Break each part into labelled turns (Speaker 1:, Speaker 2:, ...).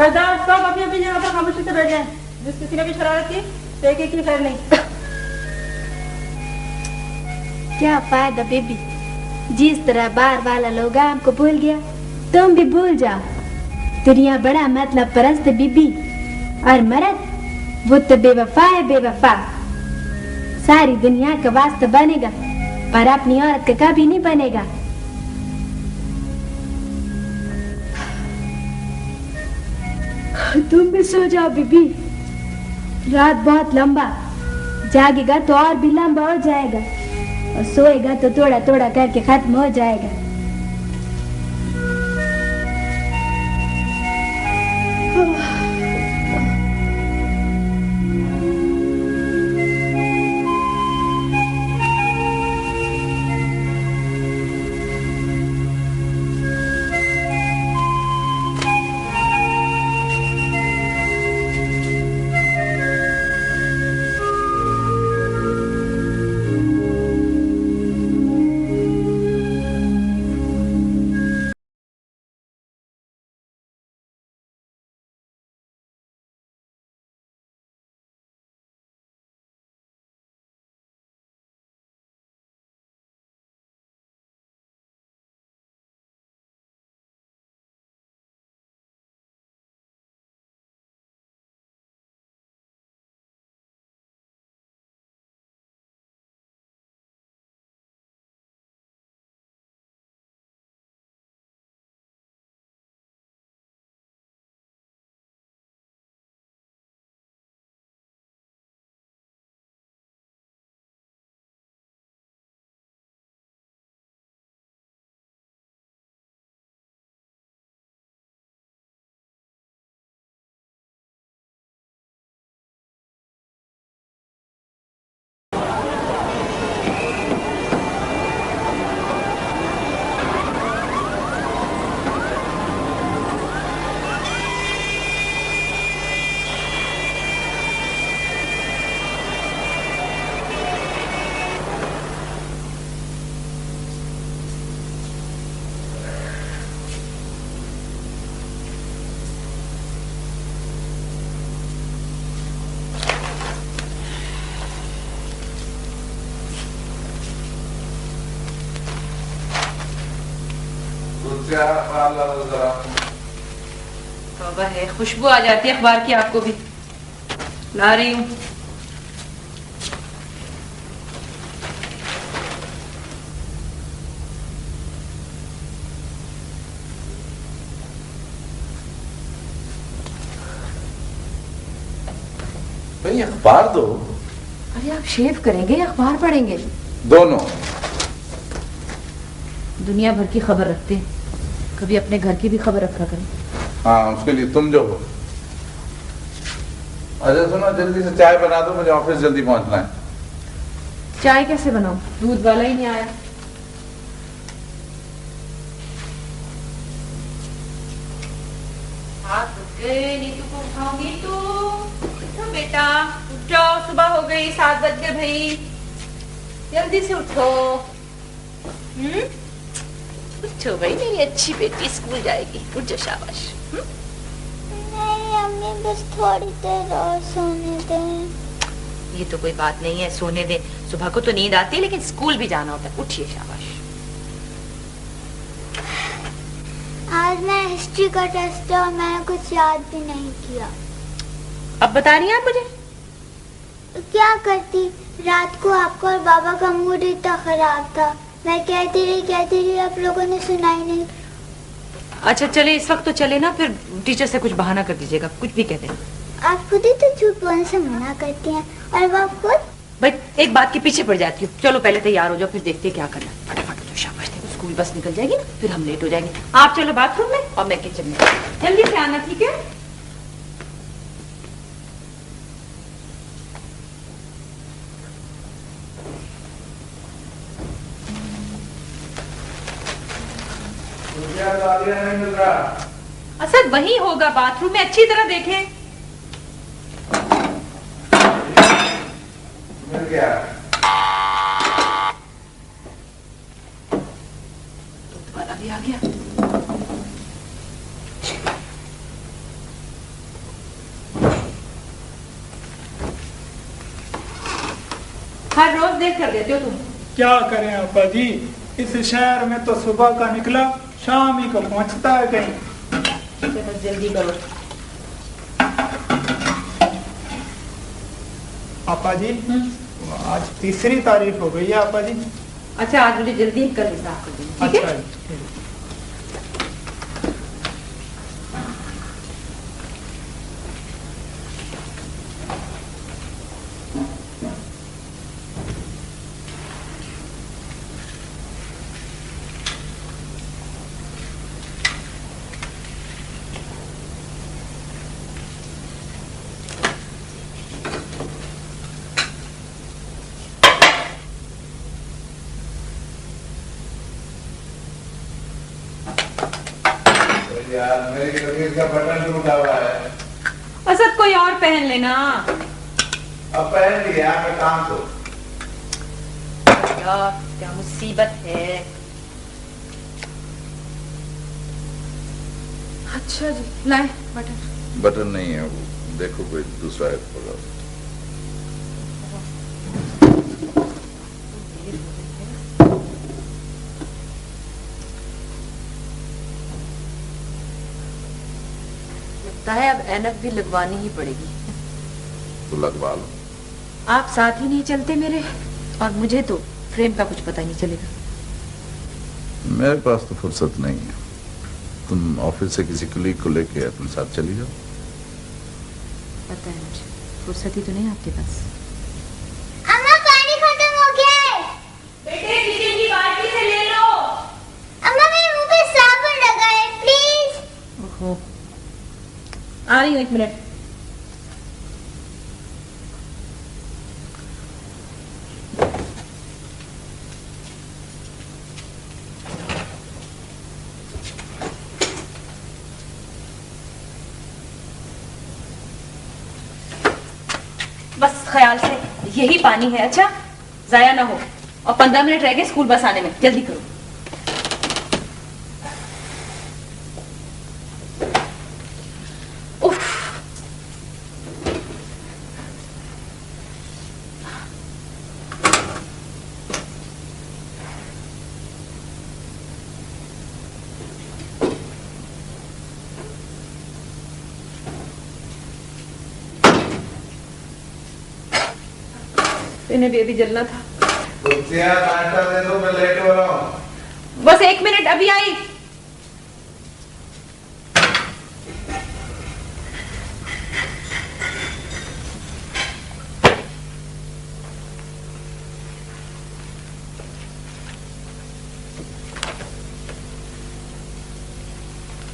Speaker 1: खबरदार, सब अपनी अपनी जगह पर खामोशी से बैठ जाएं। जिस किसी ने भी शरारत की तो एक एक की खैर नहीं।
Speaker 2: क्या फायदा बेबी, जिस तरह बार वाला लोग हमको भूल गया, तुम भी भूल जाओ। दुनिया बड़ा मतलब परस्त बीबी, और मर्द वो तो बेवफा है, बेवफा। सारी दुनिया का वास्ता बनेगा पर अपनी औरत का कभी नहीं बनेगा। तुम भी सो जाओ बीबी, रात बहुत लंबा, जागेगा तो और भी लंबा हो जाएगा, और सोएगा तो थोड़ा थोड़ा करके खत्म हो जाएगा।
Speaker 1: तौबा है, खुशबू आ जाती है अखबार की। आपको भी ला रही हूँ।
Speaker 3: भाई अखबार दो।
Speaker 1: अरे आप शेव करेंगे या अखबार पढ़ेंगे?
Speaker 3: दोनों।
Speaker 1: दुनिया भर की खबर रखते हैं, कभी अपने घर की भी खबर रखा करें।
Speaker 3: हाँ, उसके लिए तुम जो हो। अच्छा सुनो, जल्दी से चाय बना दो, मुझे ऑफिस जल्दी पहुंचना है।
Speaker 1: चाय कैसे बनाऊं? दूध वाला ही नहीं आया। नीतू को उठाओ। नीतू उठो बेटा, उठ जाओ, सुबह हो गई, 7 बज गए भाई, जल्दी से उठो। उठो भाई, मेरी अच्छी बेटी स्कूल जाएगी, उठ जाओ, शाबाश।
Speaker 4: नहीं अम्मी, बस थोड़ी देर और सोने दें।
Speaker 1: ये तो कोई बात नहीं है, सोने दे। सुबह को तो नींद आती है, लेकिन स्कूल भी जाना होता है। उठिए, शाबाश।
Speaker 4: आज मैं हिस्ट्री का टेस्ट है और मैंने कुछ याद भी नहीं किया।
Speaker 1: अब बता रही हैं आप मुझे?
Speaker 4: क्या करती, रात को आपका और बाबा का मूड इतना खराब था। मैं कहती रही, आप लोगों ने सुना ही नहीं।
Speaker 1: अच्छा चले, इस वक्त तो चले ना, फिर टीचर से कुछ बहाना कर दीजिएगा, कुछ भी कह दें।
Speaker 4: आप खुद ही तो झूठ बोलने से मना करती हैं, और वो खुद।
Speaker 1: भाई एक बात के पीछे पड़ जाती हूँ। चलो पहले तैयार हो जाओ, फिर देखते हैं क्या करना। फटाफट तो, शाबाश। देखो स्कूल बस निकल जाएगी ना, फिर हम लेट हो जाएंगे। आप चलो बाथरूम में और मैं किचन में। जल्दी से आना, ठीक है?
Speaker 3: नहीं मिल रहा।
Speaker 1: असद वही होगा, बाथरूम में, अच्छी तरह देखें।
Speaker 3: मिल गया।
Speaker 1: दूध वाला भी आ गया। देर कर देते हो तुम।
Speaker 5: क्या करें आपा जी, इस शहर में तो सुबह का निकला शाम ही को पहुंचता है कहीं।
Speaker 1: चलो जल्दी करो।
Speaker 5: आपा जी आज 3 तारीख हो गई है आपा जी।
Speaker 1: अच्छा आज मुझे जल्दी कल हिसाब कर देना, ठीक है?
Speaker 5: अच्छा जी।
Speaker 3: यार मेरी कमीज का बटन टूटा हुआ है।
Speaker 1: असद कोई और पहन लेना।
Speaker 3: अब पहन लिया मैं काम तो।
Speaker 1: यार क्या मुसीबत है। अच्छा जी लाए बटन।
Speaker 3: बटन नहीं है वो, देखो कोई दूसरा है होगा।
Speaker 1: लगता है अब ऐनक भी लगवानी ही पड़ेगी।
Speaker 3: तो लगवा लो।
Speaker 1: आप साथ ही नहीं चलते मेरे, और मुझे तो फ्रेम का कुछ पता ही नहीं चलेगा।
Speaker 3: मेरे पास तो फुर्सत नहीं है। तुम ऑफिस से किसी कलीग को लेके अपने साथ चली जाओ।
Speaker 1: पता है मुझे, फुर्सत ही तो नहीं आपके पास।
Speaker 4: अम्मा पानी खत्म हो गया है।
Speaker 1: बेटे किचन की बाल्टी से ले लो।
Speaker 4: अम्मा मेरे मुंह पे साबुन लगा है, प्लीज।
Speaker 1: ओहो आ रही हूँ, 1 मिनट। बस ख्याल से यही पानी है, अच्छा जाया ना हो। और 15 मिनट रह गए स्कूल बस आने में, जल्दी करो। उफ इन्हें भी अभी जलना था।
Speaker 3: नाश्ता दे दो, मैं लेट हो रहा हूँ।
Speaker 1: बस 1 मिनट, अभी आई।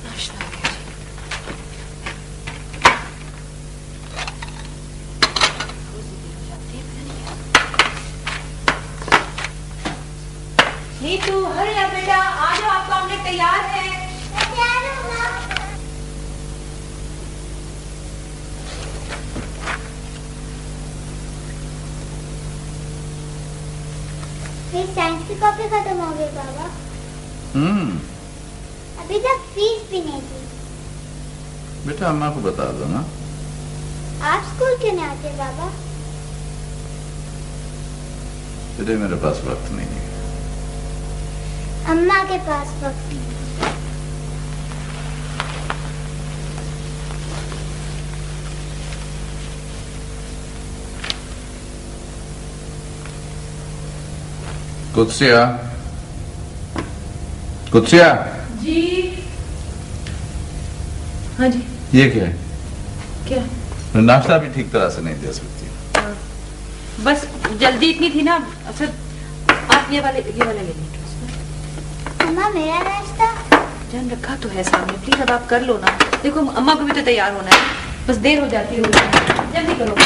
Speaker 1: नाश्ता आ गया जी। नीतू हरे या बेटा, आ जाओ, आपका ऑमलेट तैयार है।
Speaker 4: फिर साइंस की कॉपी खत्म हो गई बाबा। अभी तक फीस भी नहीं दी।
Speaker 3: बेटा अम्मा को बता दो ना।
Speaker 4: आप स्कूल क्यों नहीं आते बाबा?
Speaker 3: बेटे मेरे पास वक्त नहीं है।
Speaker 4: अम्मा के पास वक्त नहीं।
Speaker 3: कुत्सिया, कुत्सिया।
Speaker 1: जी हाँ जी।
Speaker 3: ये क्या है?
Speaker 1: क्या?
Speaker 3: नाश्ता भी ठीक तरह से नहीं दे सकती।
Speaker 1: बस जल्दी इतनी थी ना। अच्छा आप ये वाले ले लीजिए।
Speaker 4: अम्मा मेरा नाश्ता।
Speaker 1: जान रखा तो है सामने, प्लीज अब आप कर लो ना। देखो अम्मा को भी तो तैयार होना है, बस देर हो जाती है, जल्दी करो।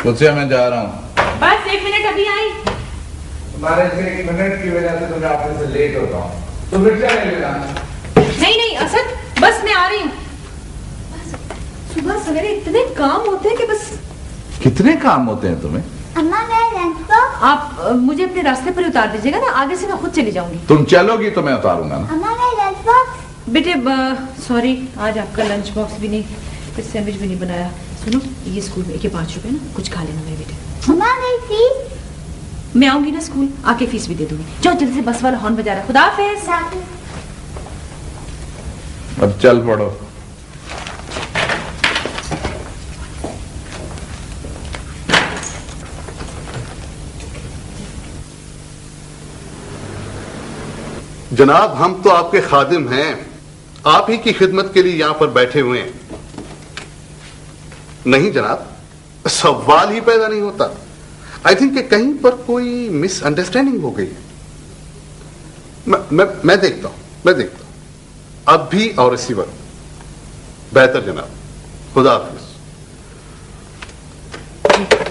Speaker 3: कुत्सिया मैं जा रहा हूँ।
Speaker 1: बस 1 मिनट, अभी आई।
Speaker 3: तुम्हारे से 1 मिनट की वजह से तो मैं ऑफिस से लेट होता हूँ।
Speaker 1: नहीं नहीं असद, बस मैं आ रही हूँ। सुबह सवेरे इतने काम होते हैं कि बस।
Speaker 3: कितने काम होते हैं तुम्हें?
Speaker 4: अम्मा मेरा लंच बॉक्स।
Speaker 1: आप मुझे अपने रास्ते पर उतार दीजिएगा ना, आगे से मैं खुद चली जाऊंगी।
Speaker 3: तुम चलोगी तो मैं उतारूंगा ना।
Speaker 4: अम्मा मेरा लंच बॉक्स।
Speaker 1: बेटे सॉरी, आज आपका लंच बॉक्स भी नहीं, कुछ सैंडविच भी नहीं बनाया। सुनो, ये स्कूल में 5 रुपए ना, कुछ खा लेना मेरे बेटे।
Speaker 4: अम्मा मेरी फीस।
Speaker 1: मैं आऊंगी ना स्कूल, आके फीस भी दे दूंगी। जाओ जल्दी से, बस वाला हॉर्न बजा रहा है। खुदा हाफिज।
Speaker 3: अब चल पड़ो।
Speaker 6: जनाब, हम तो आपके खादिम हैं, आप ही की खिदमत के लिए यहां पर बैठे हुए हैं। नहीं जनाब, सवाल ही पैदा नहीं होता। आई थिंक कि कहीं पर कोई मिसअंडरस्टैंडिंग हो गई है। मैं देखता हूं अब भी और इसी वक्त। बेहतर जनाब, खुदा हाफिज।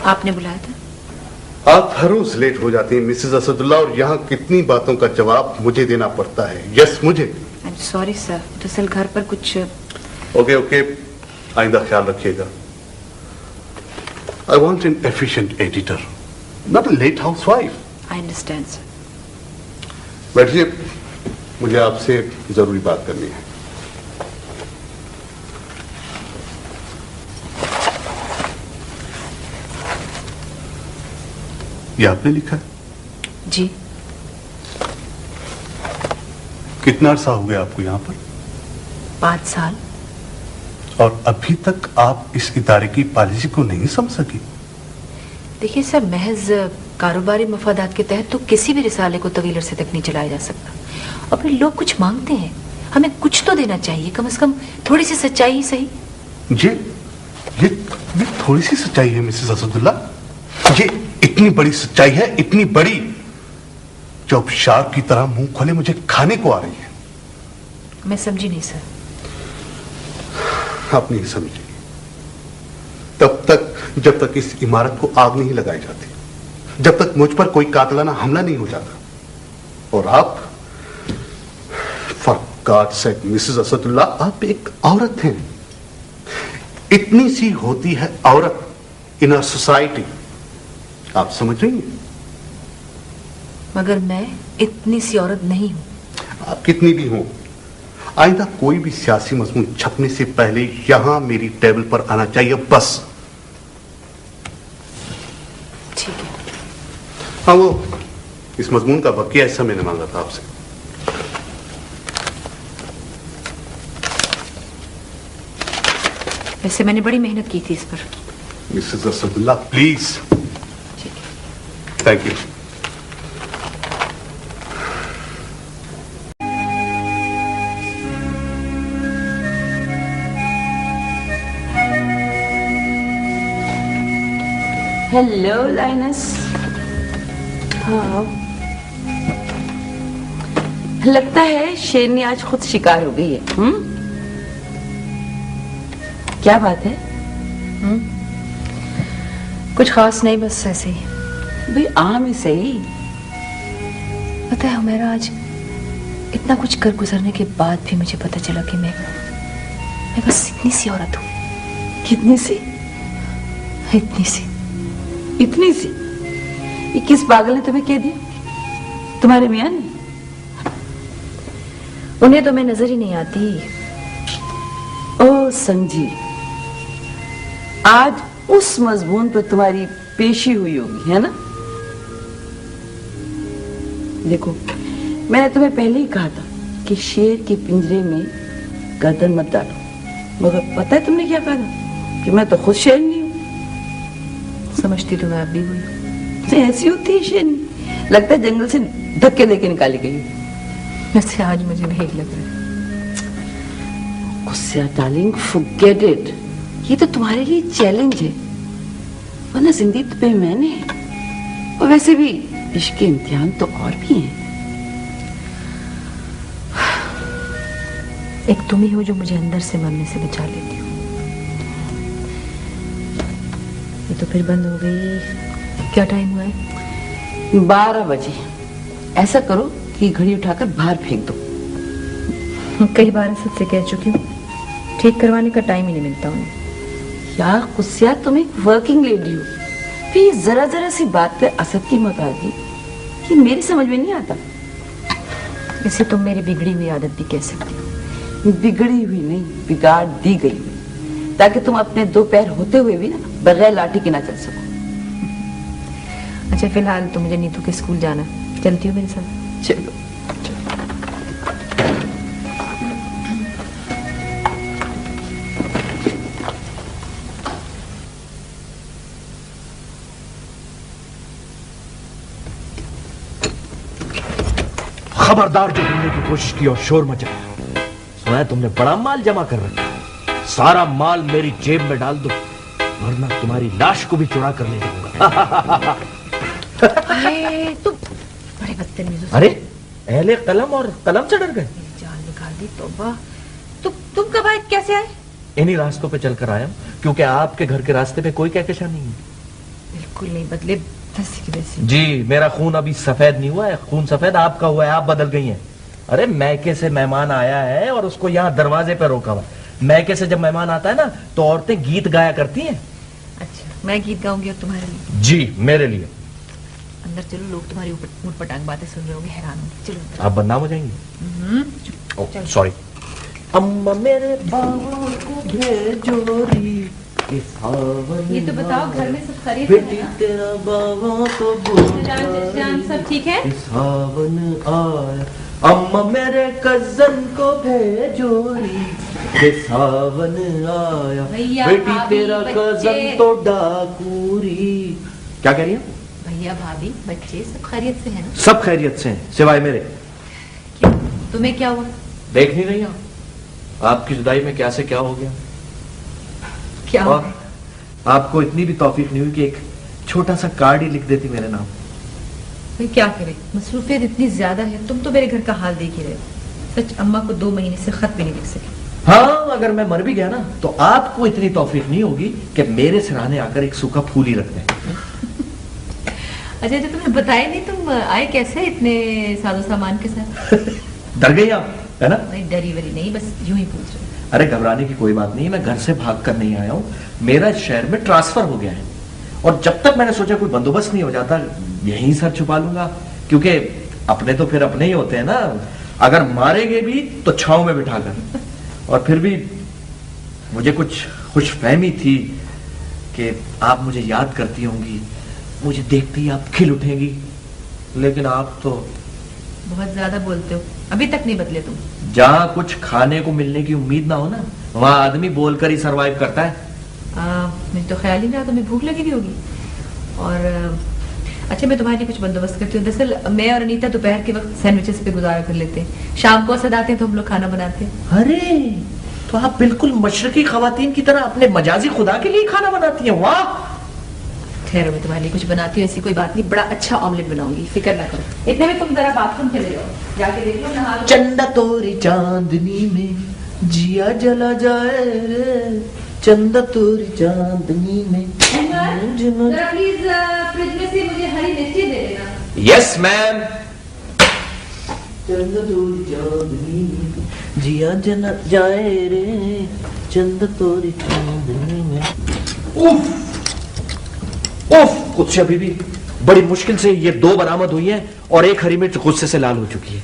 Speaker 1: आपने बुलाया था?
Speaker 6: आप हर रोज लेट हो जाती हैं मिसेस असदुल्ला, और यहाँ कितनी बातों का जवाब मुझे देना पड़ता है। यस, मुझे।
Speaker 1: आई एम सॉरी सर, दरअसल घर पर कुछ।
Speaker 6: ओके, आइंदा ख्याल रखिएगा। I want an efficient editor, not a late housewife.
Speaker 1: I understand sir.
Speaker 6: बैठिए, मुझे आपसे जरूरी बात करनी है। ये आपने लिखा है?
Speaker 1: जी।
Speaker 6: कितना अरसा हो गया आपको यहां पर?
Speaker 1: 5 साल।
Speaker 6: और अभी तक आप इस इदारे की पॉलिसी को नहीं समझ सकी?
Speaker 1: देखिए सर, महज कारोबारी मफादात के तहत तो किसी भी रिसाले को तवील अरसे तक नहीं चलाया जा सकता। और फिर लोग कुछ मांगते हैं, हमें कुछ तो देना चाहिए, कम से कम थोड़ी सी सच्चाई ही सही।
Speaker 6: ये थोड़ी सी सच्चाई है मिसेस असदुल्ला। ये इतनी बड़ी सच्चाई है, इतनी बड़ी, जो अब शार्क की तरह मुंह खोले मुझे खाने को आ रही है।
Speaker 1: मैं समझी नहीं सर।
Speaker 6: आप नहीं समझी तब तक जब तक इस इमारत को आग नहीं लगाई जाती, जब तक मुझ पर कोई कातलाना हमला नहीं हो जाता। और आप, for God sake Mrs Asadullah, आप एक औरत हैं। इतनी सी होती है औरत इन आवर सोसाइटी, आप समझ रही हैं?
Speaker 1: मगर मैं इतनी सी औरत नहीं हूं।
Speaker 6: आप कितनी भी हो, आइंदा कोई भी सियासी मजमून छपने से पहले यहां मेरी टेबल पर आना चाहिए, बस।
Speaker 1: ठीक है।
Speaker 6: हाँ, वो इस मजमून का बकिया हिस्सा मैंने मांगा था आपसे।
Speaker 1: वैसे मैंने बड़ी मेहनत की थी इस पर।
Speaker 6: Mrs Asadullah, please.
Speaker 1: ठीक है।
Speaker 6: Thank you.
Speaker 7: Hello Linus. हाँ, लगता है शेरनी आज खुद शिकार हो गई है। क्या बात है?
Speaker 1: कुछ खास नहीं, बस ऐसे ही।
Speaker 7: भाई आम ही सही।
Speaker 1: पता है हुमैरा, आज इतना कुछ कर गुजरने के बाद भी मुझे पता चला कि मैं बस इतनी सी औरत हूँ।
Speaker 7: कितनी सी?
Speaker 1: इतनी सी।
Speaker 7: इतनी सी? ये किस पागल ने तुम्हें कह दिया? तुम्हारे मियां ने?
Speaker 1: उन्हें तो मैं नजर ही नहीं आती।
Speaker 7: ओ समझी, आज उस मजमून पर तुम्हारी पेशी हुई होगी, है ना? देखो, मैंने तुम्हें पहले ही कहा था कि शेर के पिंजरे में गर्दन मत डालो, मगर पता है तुमने क्या कहा था? कि मैं तो खुद शेर नहीं हूं।
Speaker 1: समझती तो मैं अब भी हुई।
Speaker 7: ऐसी होती है शेरनी, लगता है जंगल से धक्के देके निकाली गई।
Speaker 1: वैसे आज मुझे भेद लग रहा है।
Speaker 7: गुस्सा डार्लिंग, फॉरगेट इट। ये तो तुम्हारे लिए चैलेंज है, वरना जिंदगी पे मैंने है। और वैसे भी इश्क के इम्तिहान तो और भी हैं।
Speaker 1: एक तुम ही हो जो मुझे अंदर से मरने से बचा लेती हो। ये तो फिर बंद हो गई। क्या टाइम हुआ है?
Speaker 7: 12 बजे। ऐसा करो कि घड़ी उठाकर बाहर फेंक दो।
Speaker 1: कई बार असद से कह चुकी हूँ, ठीक करवाने का टाइम ही नहीं मिलता उन्हें।
Speaker 7: यार गुस्सिया, तुम एक वर्किंग लेडी हो, फिर जरा जरा सी बात पे असद की मकाजी, ये मेरी समझ में नहीं आता।
Speaker 1: इसे तुम मेरी बिगड़ी हुई आदत भी कह सकती हो।
Speaker 7: बिगड़ी हुई नहीं, बिगाड़ दी गई हुई, ताकि तुम अपने दो पैर होते हुए भी ना बगैर लाठी के ना चल सको।
Speaker 1: अच्छा फिलहाल तो मुझे नीतू के स्कूल जाना, चलती हो मेरे साथ?
Speaker 7: चलो।
Speaker 8: खबरदार, जो ढूंढने की कोशिश की और शोर मचाया। सुना तुमने बड़ा माल जमा कर रखा, सारा माल मेरी जेब में डाल दो, वरना तुम्हारी लाश को भी चुरा कर ले जाऊंगा।
Speaker 1: तुम बड़े बदतमीज हो।
Speaker 8: अरे अहले कलम और कलम से डर गए?
Speaker 1: जान निकाल दी। तौबा। तुम कब आए, कैसे आए?
Speaker 8: इन्हीं रास्तों पे चलकर आया हूं, क्योंकि आपके घर के रास्ते पे कोई कहकशां नहीं है।
Speaker 1: बिल्कुल नहीं बदले, वैसे की वैसे।
Speaker 8: जी, मेरा खून अभी सफेद नहीं हुआ है, खून सफेद आपका हुआ है, आप बदल गई हैं। अरे मैके से मेहमान आया है और उसको यहाँ दरवाजे पे रोका हुआ। मैके से जब मेहमान आता है ना, तो औरतें गीत गाया करती हैं।
Speaker 1: अच्छा, मैं गीत गाऊंगी और तुम्हारे लिए?
Speaker 8: जी, मेरे लिए।
Speaker 1: अंदर चलो, लोग तुम्हारी ऊट पटांग बातें सुन रहे होंगे, हैरान होंगे। चलो अंदर।
Speaker 8: आप बदनाम हो जाएंगी। सॉरी। अम्मा मेरे बाबा को भेजो री,
Speaker 1: ये तो बताओ, घर में सब खरीद
Speaker 8: बेटी तेरा बाबा तो
Speaker 1: सब ठीक है?
Speaker 8: सावन आया, अम्मा मेरे कजन को भेजो री, ये सावन आया,
Speaker 1: भैया,
Speaker 8: बेटी
Speaker 1: भाभी,
Speaker 8: तेरा
Speaker 1: बच्चे।
Speaker 8: कजन तो डाकूरी। क्या कह रही है?
Speaker 1: भैया भाभी बच्चे सब खैरियत से हैं ना?
Speaker 8: सब खैरियत से हैं, सिवाय मेरे।
Speaker 1: क्यों, तुम्हें क्या हुआ?
Speaker 8: देख नहीं रही आप? आपकी जुदाई में क्या से क्या हो गया।
Speaker 1: क्या
Speaker 8: और आपको इतनी भी तौफीक नहीं हुई कि एक छोटा सा कार्ड ही लिख देती मेरे नाम।
Speaker 1: भाई क्या करे, मसरूफियत इतनी ज्यादा है। तुम तो मेरे घर का हाल देख ही रहे हो। सच, अम्मा को 2 महीने से खत भी नहीं लिख सके।
Speaker 8: हाँ, अगर मैं मर भी गया ना, तो आपको इतनी तौफीक नहीं होगी कि मेरे सिरहाने आकर एक सूखा फूल ही रख दें।
Speaker 1: अच्छा, तुमने बताया नहीं, तुम आए कैसे इतने साजो सामान के साथ?
Speaker 8: डर गई आप, है ना?
Speaker 1: नहीं, डरी वरी नहीं, बस यूं ही पूछ रहे।
Speaker 8: अरे घबराने की कोई बात नहीं, मैं घर से भाग कर नहीं आया हूँ, मेरा शहर में ट्रांसफर हो गया है। और जब तक मैंने सोचा कोई बंदोबस्त नहीं हो जाता, यहीं सर छुपा लूंगा, क्योंकि अपने तो फिर अपने ही होते हैं ना। अगर मारेंगे भी तो छांव में बिठाकर। और फिर भी मुझे कुछ खुशफहमी थी कि आप मुझे याद करती होंगी, मुझे देखते ही आप खिल उठेंगी, लेकिन आप तो
Speaker 1: बहुत ज्यादा बोलते हो, अभी तक नहीं बदले तुम।
Speaker 8: जहाँ कुछ खाने को मिलने की उम्मीद ना हो ना, वहां आदमी बोलकर ही सरवाइव करता है।
Speaker 1: मुझे तो ख्याल ही नहीं, तुम्हें भूख लगी भी होगी। और अच्छा, मैं तुम्हारे लिए कुछ बंदोबस्त करती हूँ। दरअसल मैं और अनीता दोपहर के वक्त सैंडविचेस पे गुजारा कर लेते हैं, शाम को असद आते हैं तो हम लोग खाना बनाते हैं।
Speaker 8: अरे, तो आप बिल्कुल मशरकी खवातीन की तरह अपने मजाजी खुदा के लिए खाना बनाती हैं। वाह!
Speaker 1: ठहरो, मैं तुम्हारे लिए कुछ बनाती हूँ, ऐसी कोई बात नहीं। बड़ा अच्छा ऑमलेट बनाऊंगी, फिक्र ना करो। इतने में तुम जरा बाथरूम चले जाओ, जाके देख लो, नहा लो।
Speaker 8: चंदा तोरी चांदनी में जिया जला जाए रे, चंदा तोरी चांदनी में।
Speaker 1: जरा प्लीज फ्रिज में से मुझे हरी मिर्ची दे देना।
Speaker 8: Yes ma'am. चंदा तोरी चांदनी में जिया जला जाए रे, चंदा तोरी चांदनी में। उफ गुस्से अभी भी बड़ी मुश्किल से ये 2 बरामद हुई है और एक हरी मिर्च गुस्से से लाल हो चुकी है।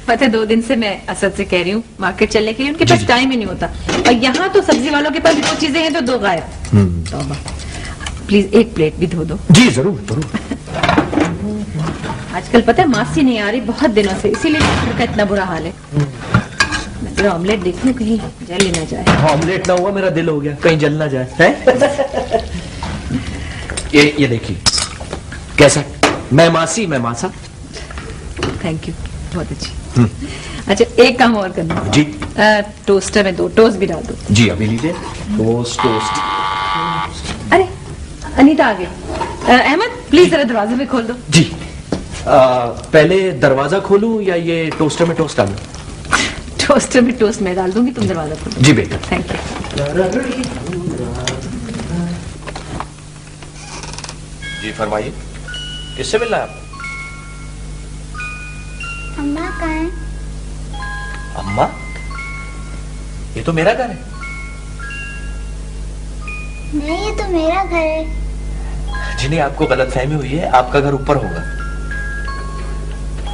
Speaker 1: पता है, 2 दिन से मैं असद से कह रही हूँ मार्केट चलने के लिए, उनके पास टाइम ही नहीं होता। और यहाँ तो सब्जी वालों के पास 2 चीजें हैं तो 2 गायब। तौबा। प्लीज एक प्लेट भी धो दो।
Speaker 8: जी जरूर जरूर।
Speaker 1: आजकल पता है मासी नहीं आ रही बहुत दिनों से, इसीलिए घर का इतना बुरा हाल है। मैं जरा ऑमलेट देख लूं, कहीं जल ना जाए।
Speaker 8: ऑमलेट ना हुआ, मेरा दिल हो गया, कहीं जल ना जाए है? ये देखिए कैसा, मैं मासी मैं मासा।
Speaker 1: थैंक यू, बहुत अच्छी। अच्छा, एक काम और करना
Speaker 8: जी।
Speaker 1: टोस्टर में 2 टोस्ट भी डाल दो।
Speaker 8: जी अभी लीजिए। टोस्ट।
Speaker 1: अरे अनीता आ गई। अहमद प्लीज जरा दरवाजे में खोल दो।
Speaker 8: जी। पहले दरवाजा खोलूं या ये टोस्टर में टोस्ट डालूं?
Speaker 1: टोस्टर में टोस्ट मैं डाल दूंगी, तुम दरवाजा खोलो।
Speaker 8: जी बेटा।
Speaker 1: Thank you.
Speaker 8: जी फरमाइए, किससे मिलना है आपको?
Speaker 4: अम्मा कहाँ है?
Speaker 8: अम्मा, ये तो मेरा घर है।
Speaker 4: नहीं, ये तो मेरा घर है।
Speaker 8: जिन्हें आपको गलतफहमी हुई है, आपका घर ऊपर होगा।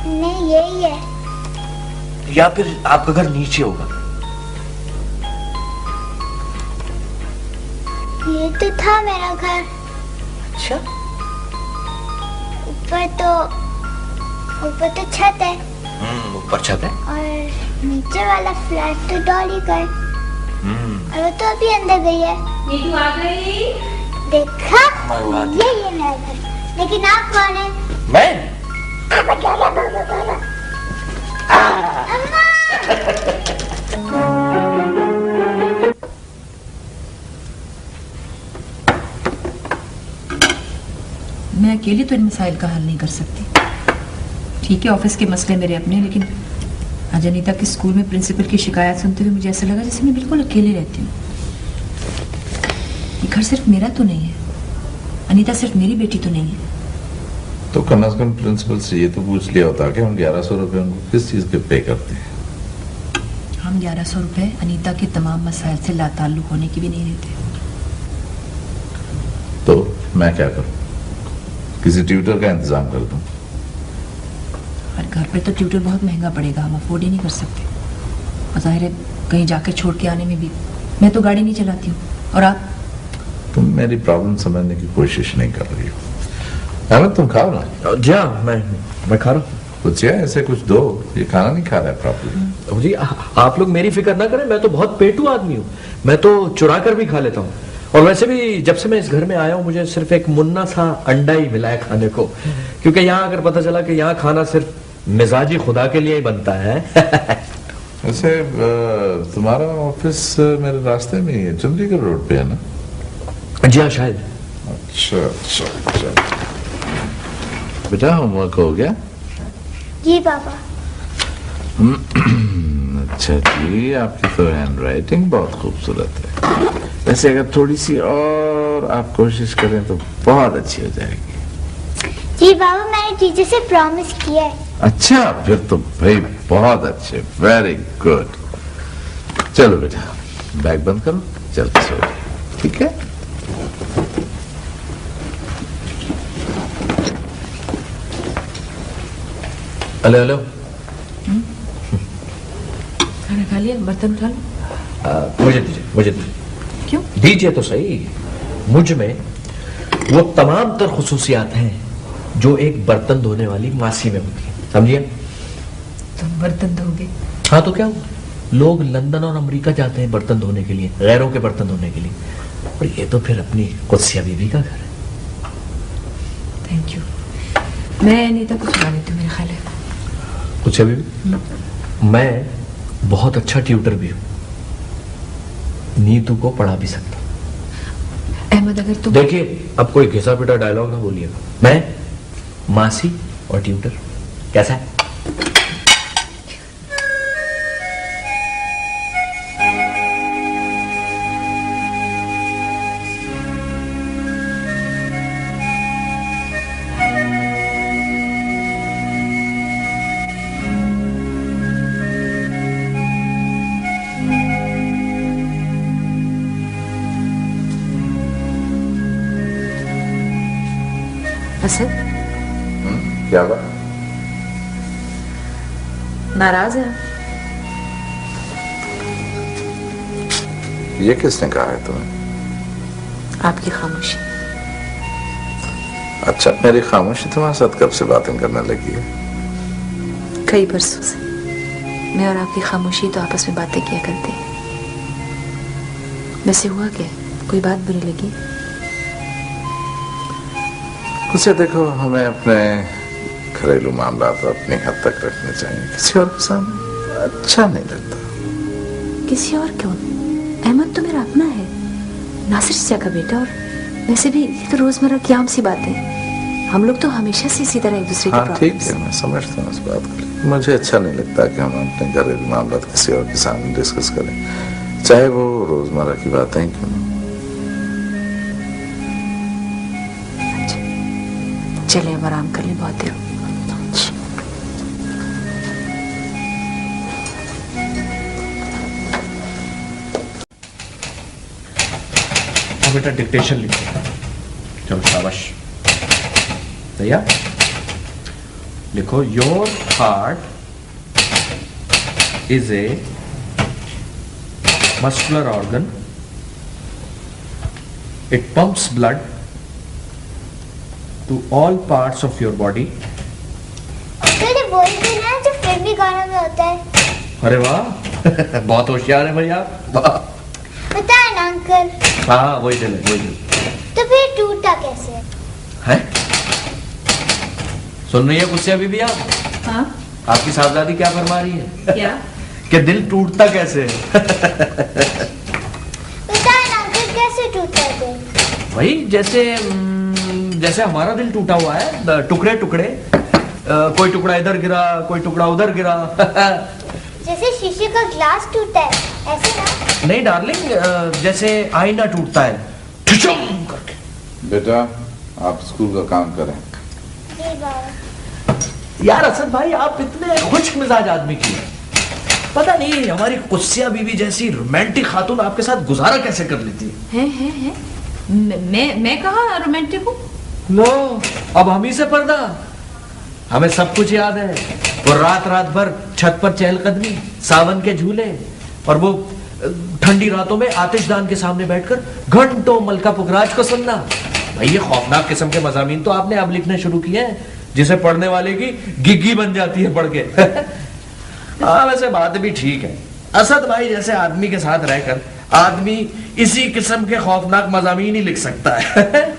Speaker 4: नहीं, यही है।
Speaker 8: या फिर आपका घर नीचे होगा।
Speaker 4: ये तो था मेरा घर।
Speaker 8: अच्छा,
Speaker 4: ऊपर तो छत है।
Speaker 8: ऊपर छत है।
Speaker 4: और नीचे वाला फ्लैट तो डॉली का है। और वो तो अभी अंदर गई है।
Speaker 2: नीतू आ गई।
Speaker 4: देखा, ये मेरा घर। लेकिन आप कौन है?
Speaker 8: मैं?
Speaker 1: मैं अकेली तो इन मसाइल का हल नहीं कर सकती। ठीक है, ऑफिस के मसले मेरे अपने, लेकिन आज अनीता के स्कूल में प्रिंसिपल की शिकायत सुनते हुए मुझे ऐसा लगा जैसे मैं बिल्कुल अकेले रहती हूँ। ये घर सिर्फ मेरा तो नहीं है, अनीता सिर्फ मेरी बेटी तो नहीं है।
Speaker 3: तो कम से कम प्रिंसिपल से ये तो पूछ लिया होता कि हम 1100 रुपए उनको किस चीज के पे करते हैं।
Speaker 1: हम 1100 रुपए अनीता के तमाम मसाइल से लाताल्लुक होने की भी नहीं देते।
Speaker 3: तो मैं क्या करूं? किसी ट्यूटर का इंतजाम कर दूं?
Speaker 1: और घर पे तो ट्यूटर बहुत महंगा पड़ेगा, हम अफोर्ड ही नहीं कर सकते। और जाहिर है कहीं जाके छोड़ के आने में भी, मैं तो गाड़ी नहीं चलाती हूँ। और आप?
Speaker 3: तुम मेरी प्रॉब्लम समझने की कोशिश नहीं कर रही हो। अहमद, तुम खाओ ना।
Speaker 8: जी हाँ, मैं खा रहा हूँ।
Speaker 3: कुछ है ऐसे कुछ दो, ये खाना नहीं खा रहा है प्रॉपर्ली।
Speaker 8: जी आप लोग मेरी फिक्र ना करें, मैं तो बहुत पेटू आदमी हूँ, मैं तो चुरा कर भी खा लेता हूँ। और वैसे भी जब से मैं इस घर में आया हूँ, मुझे सिर्फ एक मुन्ना सा अंडा ही मिला है खाने को, क्योंकि यहाँ अगर पता चला कि यहाँ खाना सिर्फ मिजाजी खुदा के लिए ही बनता है।
Speaker 3: वैसे तुम्हारा ऑफिस मेरे रास्ते में ही है, चंडीगढ़ रोड पे है ना?
Speaker 8: जी हाँ, शायद।
Speaker 3: अच्छा अच्छा अच्छा। बेटा, होमवर्क हो गया?
Speaker 4: जी पापा।
Speaker 3: अच्छा जी, आपकी तो हैंड राइटिंग बहुत खूबसूरत है। वैसे अगर थोड़ी सी और आप कोशिश करें तो बहुत अच्छी हो जाएगी।
Speaker 4: जी पापा, मैंने टीचर से प्रॉमिस किया है।
Speaker 3: अच्छा, फिर तो भाई बहुत अच्छे, वेरी गुड। चलो बेटा, बैग बंद करो, चल के सो जाओ, ठीक है?
Speaker 8: Hello hello.
Speaker 1: खाना खा लिया? बर्तन उठा लो।
Speaker 8: मुझे दीजिए।
Speaker 1: क्यों?
Speaker 8: दीजिए तो सही। मुझ में वो तमाम तर खुसूसियात हैं जो एक बर्तन धोने वाली मासी में होती है, समझिए?
Speaker 1: तुम बर्तन धोगे?
Speaker 8: हाँ तो क्या हुआ? लोग लंदन और अमेरिका जाते हैं बर्तन धोने के लिए, गैरों के बर्तन धोने के लिए, और ये तो फिर अपनी कुदसिया बीबी का घर है।
Speaker 1: Thank you. मैं अनीता को सुना देती हूँ, मेरा ख्याल है।
Speaker 8: कुदसिया बीबी, मैं बहुत अच्छा ट्यूटर भी हूँ, नीतू को पढ़ा भी सकता हूँ।
Speaker 1: अहमद, अगर तुम
Speaker 8: देखिए, अब कोई घिसा पिटा डायलॉग ना बोलिएगा। मैं, मासी और ट्यूटर, कैसा है?
Speaker 1: असद,
Speaker 3: क्या बात?
Speaker 1: नाराज है?
Speaker 3: ये किसने कहा है तुम्हें?
Speaker 1: आपकी खामोशी।
Speaker 3: अच्छा, मेरी खामोशी तुम्हारे साथ कब से बातें करने लगी है?
Speaker 1: कई बरसों से मैं और आपकी खामोशी तो आपस में बातें किया करते हैं। वैसे हुआ क्या? कोई बात बुरी लगी?
Speaker 3: उसे देखो, हमें अपने घरेलू मामला तो अपनी हद तक रखने चाहिए, किसी और के सामने अच्छा नहीं लगता।
Speaker 1: किसी और क्यों? अहमद तो मेरा अपना है, नासिर चाचा का बेटा। और वैसे भी ये तो रोजमर्रा की आम सी बात है। हम लोग तो हमेशा से इसी तरह एक दूसरे
Speaker 3: हाँ
Speaker 1: के
Speaker 3: ठीक है, मैं समझता हूँ इस बात को। मुझे अच्छा नहीं लगता कि हम अपने घरेलू मामला किसी और के सामने डिस्कस करें, चाहे वो रोजमर्रा की बातें ही क्यों।
Speaker 1: चले अब आराम कर लें, बहुत देर
Speaker 8: लिखो बेटा, डिक्टेशन लिखो। चलो शाबाश, तैयार? लिखो, your heart is a muscular organ, it pumps blood to all parts of your body.
Speaker 4: ये वही दिन है जो फिल्मी गानों में होता है।
Speaker 8: अरे वाह, बहुत होशियार है भैया।
Speaker 4: पता है ना अंकल?
Speaker 8: हाँ, वही दिल है, वही दिल।
Speaker 4: तो फिर टूटा कैसे
Speaker 8: है? सुन रही है कुत्सिया बीबी आप?
Speaker 1: हाँ?
Speaker 8: आपकी साहबजादी क्या फरमा रही है?
Speaker 1: क्या?
Speaker 8: कि दिल टूटता कैसे है?
Speaker 4: पता है ना अंकल, कैसे टूटा है दिल?
Speaker 8: भाई जैसे हमारा दिल टूटा हुआ है, टुकड़े टुकड़े, कोई टुकड़ा इधर गिरा, कोई टुकड़ा उधर गिरा।
Speaker 4: जैसे शीशे का ग्लास टूटा है, ऐसे ना?
Speaker 8: नहीं डार्लिंग, जैसे आईना टूटता है ठुचुम करके।
Speaker 3: बेटा आप स्कूल का काम करें।
Speaker 4: जी बाबा।
Speaker 8: यार असद भाई, आप इतने खुश मिजाज आदमी की हैं। पता नहीं हमारी कुत्सिया बीवी जैसी रोमांटिक खातून आपके साथ गुजारा कैसे कर लेती
Speaker 1: है? मैं कहाँ रोमांटिक हूँ?
Speaker 8: लो, अब हम ही से पर्दा। हमें सब कुछ याद है, वो रात भर छत पर चहलकदमी, सावन के झूले, और वो ठंडी रातों में आतिशदान के सामने बैठकर घंटों मलका पुखराज को सुनना। भाई ये खौफनाक किस्म के मज़ामीन तो आपने अब लिखने शुरू किए हैं, जिसे पढ़ने वाले की गिग्गी बन जाती है पढ़ के। हाँ, वैसे बात भी ठीक है। असद भाई जैसे आदमी के साथ रहकर आदमी इसी किस्म के खौफनाक मज़ामीन ही लिख सकता है।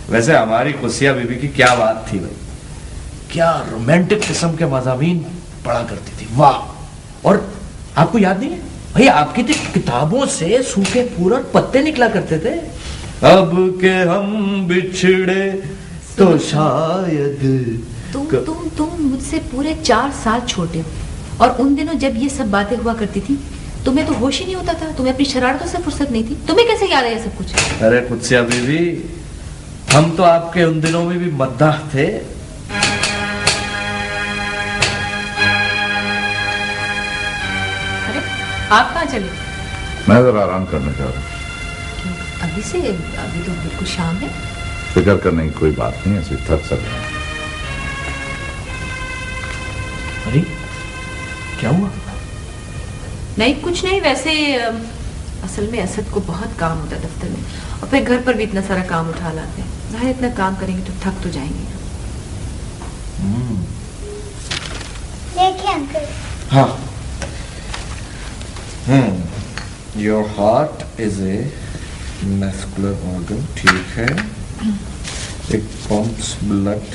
Speaker 8: वैसे हमारी कुत्सिया बीबी की क्या बात थी भाई, क्या रोमांटिक किस्म के मज़ामीन पढ़ा करती थी, वाह। और आपको याद नहीं है भाई, आपकी थी किताबों से सूखे फूल और पत्ते निकला करते थे। अब के हम बिछड़े तो शायद
Speaker 1: तुम मुझसे पूरे 4 साल छोटे हो, और उन दिनों जब ये सब बातें हुआ करती थी तुम्हें तो होश ही नहीं होता था, तुम्हें अपनी शरारतों से फुर्सत नहीं थी, तुम्हें कैसे याद है ये सब कुछ?
Speaker 8: अरे कुत्सिया बीबी, हम तो आपके उन दिनों में भी मद्दाह थे।
Speaker 1: अरे आप कहाँ चले?
Speaker 3: मैं जरा आराम करने जा रहा हूँ।
Speaker 1: अभी तो बिल्कुल शाम है।
Speaker 3: फिक्र करने की कोई बात नहीं है, ऐसे थक चल रहा है।
Speaker 8: अरे क्या हुआ?
Speaker 1: नहीं कुछ नहीं, वैसे असल में असद को बहुत काम होता है दफ्तर में, और फिर घर पर भी इतना सारा काम उठा लाते हैं। जाहिर इतना काम करेंगे तो थक तो जाएंगे।
Speaker 4: देखिए अंकल।
Speaker 8: हाँ। Your heart is a muscular organ, ठीक है, इट पंप्स ब्लड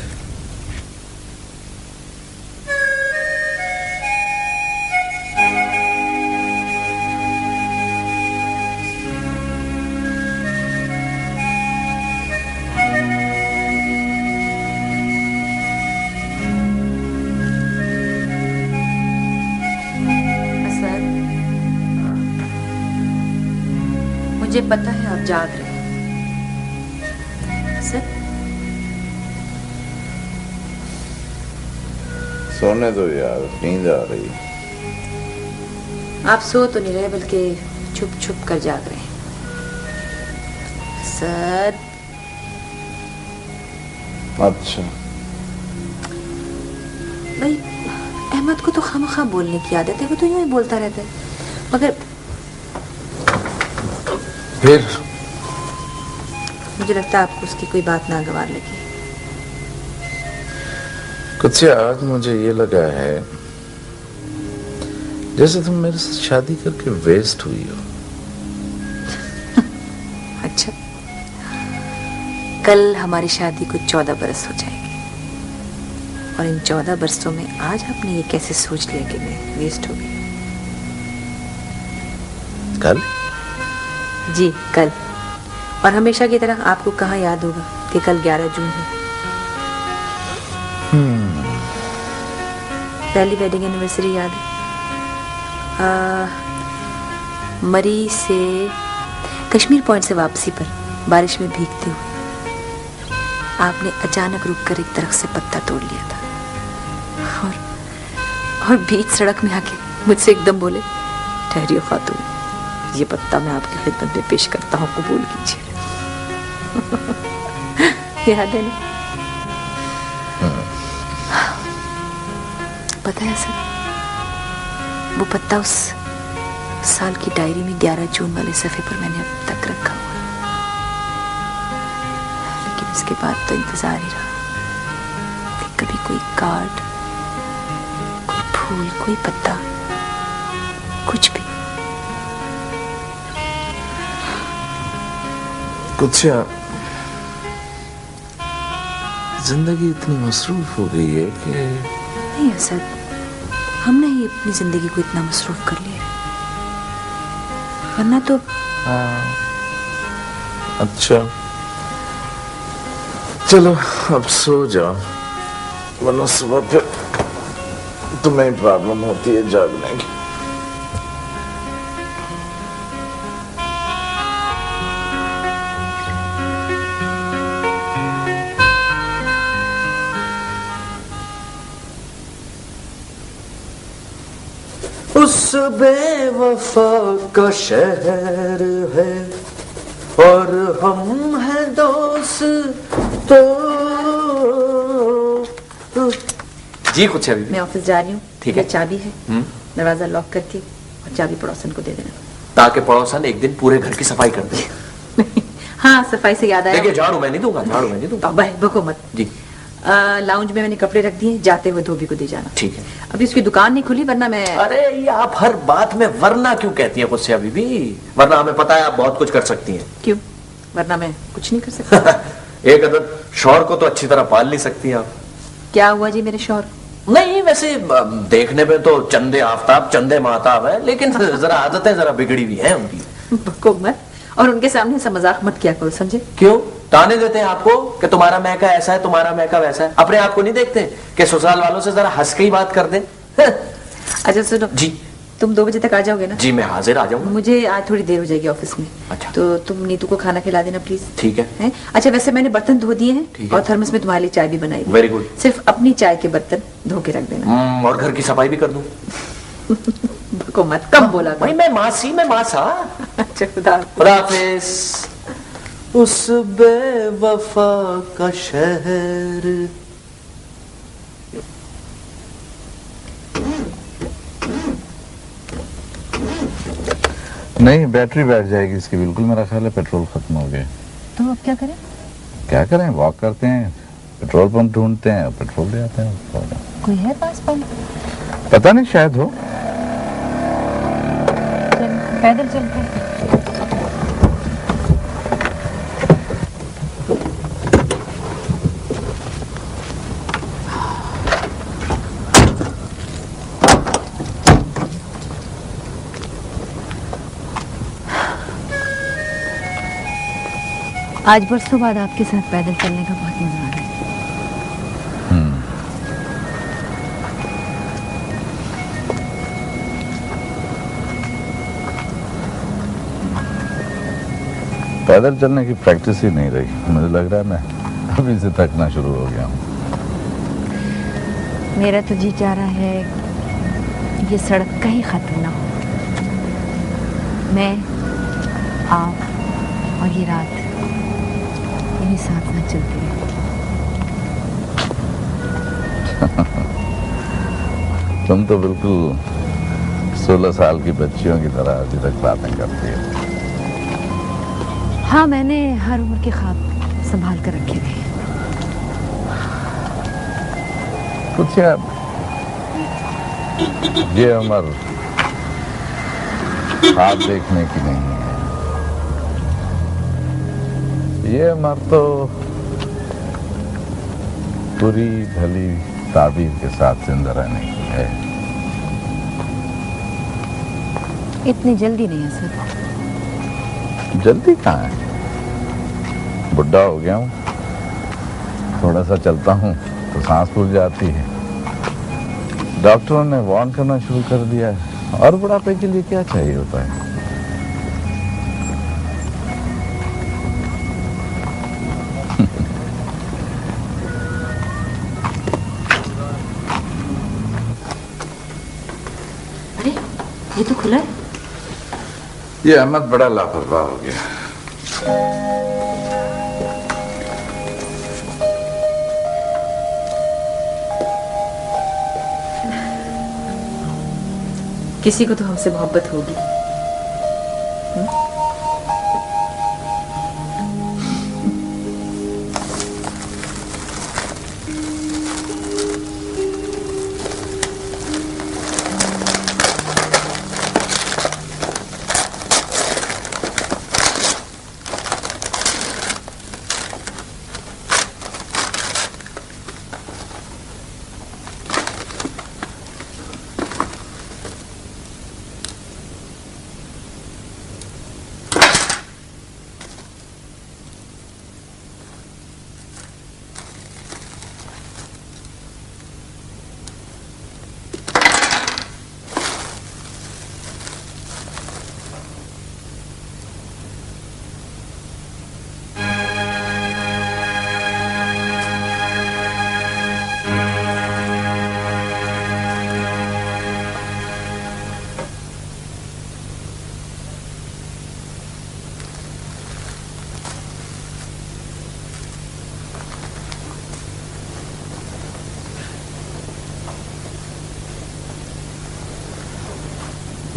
Speaker 1: मुझे पता है आप जाग रहे हैं सर।
Speaker 3: सोने दो यार, नींद आ रही।
Speaker 1: आप सो तो नहीं रहे, बल्कि छुप छुप कर जाग रहे हैं सर।
Speaker 3: अच्छा
Speaker 1: भाई, अहमद को तो खामखा बोलने की आदत है, वो तो यूं ही बोलता रहता है, मगर
Speaker 3: फिर
Speaker 1: मुझे लगता है आपको उसकी कोई बात नागवार लगी।
Speaker 3: कुछ आज मुझे ये लगा है जैसे तुम मेरे से शादी करके वेस्ट हुई हो।
Speaker 1: अच्छा, कल हमारी शादी को 14 बरस हो जाएंगे, और इन 14 बरसों में आज आपने ये कैसे सोच लिया कि मैं वेस्ट हो गई?
Speaker 3: कल?
Speaker 1: जी कल, और हमेशा की तरह आपको कहाँ याद होगा कि कल 11 जून है। पहली वेडिंग एनिवर्सरी याद है? मरी से कश्मीर पॉइंट से वापसी पर बारिश में भीगते हुए आपने अचानक रुककर एक दरख्त से पत्ता तोड़ लिया था, और बीच सड़क में आके मुझसे एकदम बोले, ठहरियो खातून, ये पत्ता मैं आपकी खिदमत में पेश करता हूँ, कबूल कीजिए। याद है ना? पता है सर, वो पत्ता उस साल की डायरी में 11 जून वाले सफ़े पर मैंने अब तक रखा हुआ है। लेकिन इसके बाद तो इंतजार ही रहा कि कभी कोई कार्ड, कोई फूल, कोई पत्ता, कुछ भी।
Speaker 3: कुछ जिंदगी इतनी मसरूफ हो गई है कि
Speaker 1: नहीं असद, हमने ही अपनी जिंदगी को इतना मसरूफ कर लिया है, वरना तो।
Speaker 3: अच्छा चलो अब सो जाओ, वरना सुबह फिर तुम्हें प्रॉब्लम होती है जागने की।
Speaker 8: उस बेवफा का शहर है और हम हैं दोस्त तो। जी कुछ अभी
Speaker 1: मैं ऑफिस जा रही हूँ,
Speaker 8: ठीक है।
Speaker 1: चाबी है, दरवाजा लॉक करके और चाबी पड़ोसन को दे देना, ताकि
Speaker 8: पड़ोसन एक दिन पूरे घर की सफाई कर दे।
Speaker 1: हाँ, सफाई से याद आया,
Speaker 8: देखिए झाड़ू मैं नहीं दूंगा, झाड़ू मैं नहीं दूंगा।
Speaker 1: बको मत
Speaker 8: जी।
Speaker 1: लाउंज में मैंने कपड़े रख दिए, जाते हुए धोबी को दे जाना।
Speaker 8: ठीक है।
Speaker 1: अभी उसकी दुकान नहीं खुली, वरना मैं।
Speaker 8: अरे ये आप हर बात में वरना क्यों कहती हैं मुझसे अभी भी? वरना हमें पता है आप बहुत कुछ कर सकती हैं।
Speaker 1: क्यों? वरना मैं कुछ नहीं कर सकती।
Speaker 8: एक अदद शौहर को तो अच्छी तरह पाल नहीं सकती आप।
Speaker 1: क्या हुआ जी मेरे शौहर?
Speaker 8: नहीं वैसे देखने में तो चंदे आफताब चंदे महताब है, लेकिन जरा आदतें जरा बिगड़ी हुई हैं उनकी।
Speaker 1: बको मत, और उनके सामने ऐसा मजाक मत किया करो, समझे?
Speaker 8: क्यों? ताने देते हैं आपको कि तुम्हारा मैका ऐसा है, तुम्हारा मैका वैसा है। अपने आप को नहीं देखते कि ससुराल वालों से जरा हंस के ही बात कर दें।
Speaker 1: अच्छा सुनो
Speaker 8: जी,
Speaker 1: तुम 2 बजे तक आ जाओगे ना?
Speaker 8: जी मैं हाजिर आ जाऊंगा।
Speaker 1: मुझे आज थोड़ी देर हो जाएगी ऑफिस में।
Speaker 8: अच्छा।
Speaker 1: तो तुम नीतू को खाना खिला देना प्लीज।
Speaker 8: ठीक है।
Speaker 1: अच्छा वैसे मैंने बर्तन धो दिए हैं
Speaker 8: ठीक है।
Speaker 1: और थर्मस में तुम्हारे लिए चाय भी बनाई है।
Speaker 8: Very good.
Speaker 1: सिर्फ अपनी चाय के बर्तन धो के रख देना।
Speaker 8: और घर की सफाई भी कर दूं।
Speaker 1: को मत कम बोला
Speaker 8: भाई, मैं मासी मैं मासा।
Speaker 1: अच्छा खुदा
Speaker 8: हाफिज। उस बेवफा का शहर।
Speaker 3: नहीं, बैटरी बैठ जाएगी इसकी बिल्कुल, मेरा ख्याल है पेट्रोल खत्म हो गया।
Speaker 1: तो अब क्या करें?
Speaker 3: क्या करें, वॉक करते हैं, पेट्रोल पंप ढूंढते हैं, पेट्रोल ले आते हैं।
Speaker 1: कोई है पास पंप?
Speaker 3: पता नहीं, शायद हो।
Speaker 1: पैदल चलते हैं। आज बरसों बाद आपके साथ पैदल चलने का बहुत मजा आ रहा है।
Speaker 3: पैदल चलने की प्रैक्टिस ही नहीं रही, मुझे लग रहा है मैं अभी से थकना शुरू हो गया हूँ।
Speaker 1: मेरा तो जी चाह रहा है ये सड़क कहीं खत्म ना हो, मैं, आप और ये रात यही साथ में चलती रहे।
Speaker 3: तुम तो बिल्कुल 16 साल की बच्चियों की तरह अभी तक बातें करती हो।
Speaker 1: हाँ, मैंने हर उम्र के ख्वाब संभाल कर रखे थे।
Speaker 3: कुछ ये उम्र ख्वाब देखने की नहीं है, ये उम्र तो पूरी भली ताबीर के साथ जिंदा रहने की है।
Speaker 1: इतनी जल्दी नहीं है सर।
Speaker 3: जल्दी कहाँ है, बुढ़ा हो गया हूँ, थोड़ा सा चलता हूँ तो सांस फूल जाती है। डॉक्टरों ने वार्न करना शुरू कर दिया है, और बुढ़ापे के लिए क्या चाहिए होता है।
Speaker 1: अरे ये तो खुला है।
Speaker 3: ये अहमद बड़ा लापरवाह हो गया।
Speaker 1: किसी को तो हमसे मोहब्बत होगी।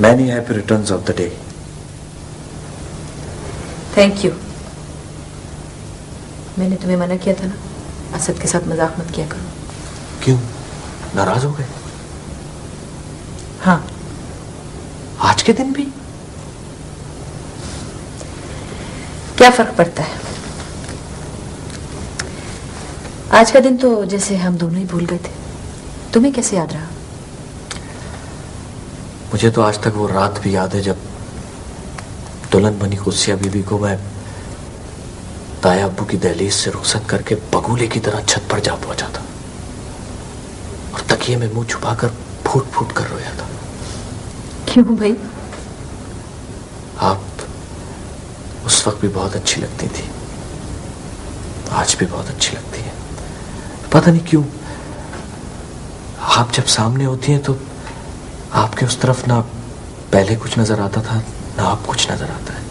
Speaker 8: Many happy returns of the day.
Speaker 1: Thank you. मैंने तुम्हें मना किया था ना, असद के साथ मजाक मत किया करो।
Speaker 8: क्यों, नाराज हो गए?
Speaker 1: हाँ।
Speaker 8: आज के दिन भी?
Speaker 1: क्या फर्क पड़ता है? आज का दिन तो जैसे हम दोनों ही भूल गए थे। तुम्हें कैसे याद रहा?
Speaker 8: मुझे तो आज तक वो रात भी याद है जब दुल्हन बनी कुसिया बीबी को मैं ताया अब्बू की दहलीज से रुखसत करके बगुले की तरह छत पर जा पहुंचा था और तकिए में मुंह छुपाकर फूट फूट कर रोया था।
Speaker 1: क्यों भाई?
Speaker 8: आप उस वक्त भी बहुत अच्छी लगती थी, आज भी बहुत अच्छी लगती है। पता नहीं क्यों आप जब सामने होती हैं तो आपके उस तरफ ना पहले कुछ नजर आता था ना आप कुछ नजर आता है।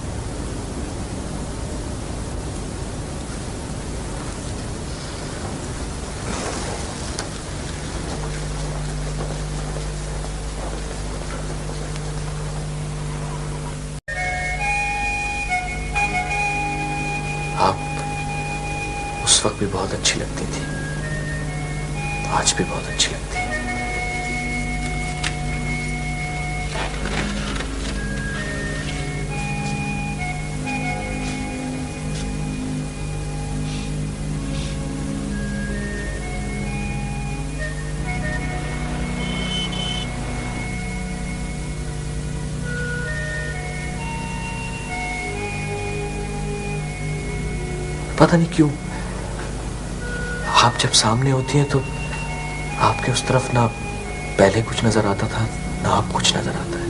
Speaker 8: आप उस वक्त भी बहुत अच्छी लगती थी, आज भी बहुत अच्छी लगती है। पता नहीं क्यों आप जब सामने होती हैं तो आपके उस तरफ ना पहले कुछ नजर आता था ना आप कुछ नजर आता है।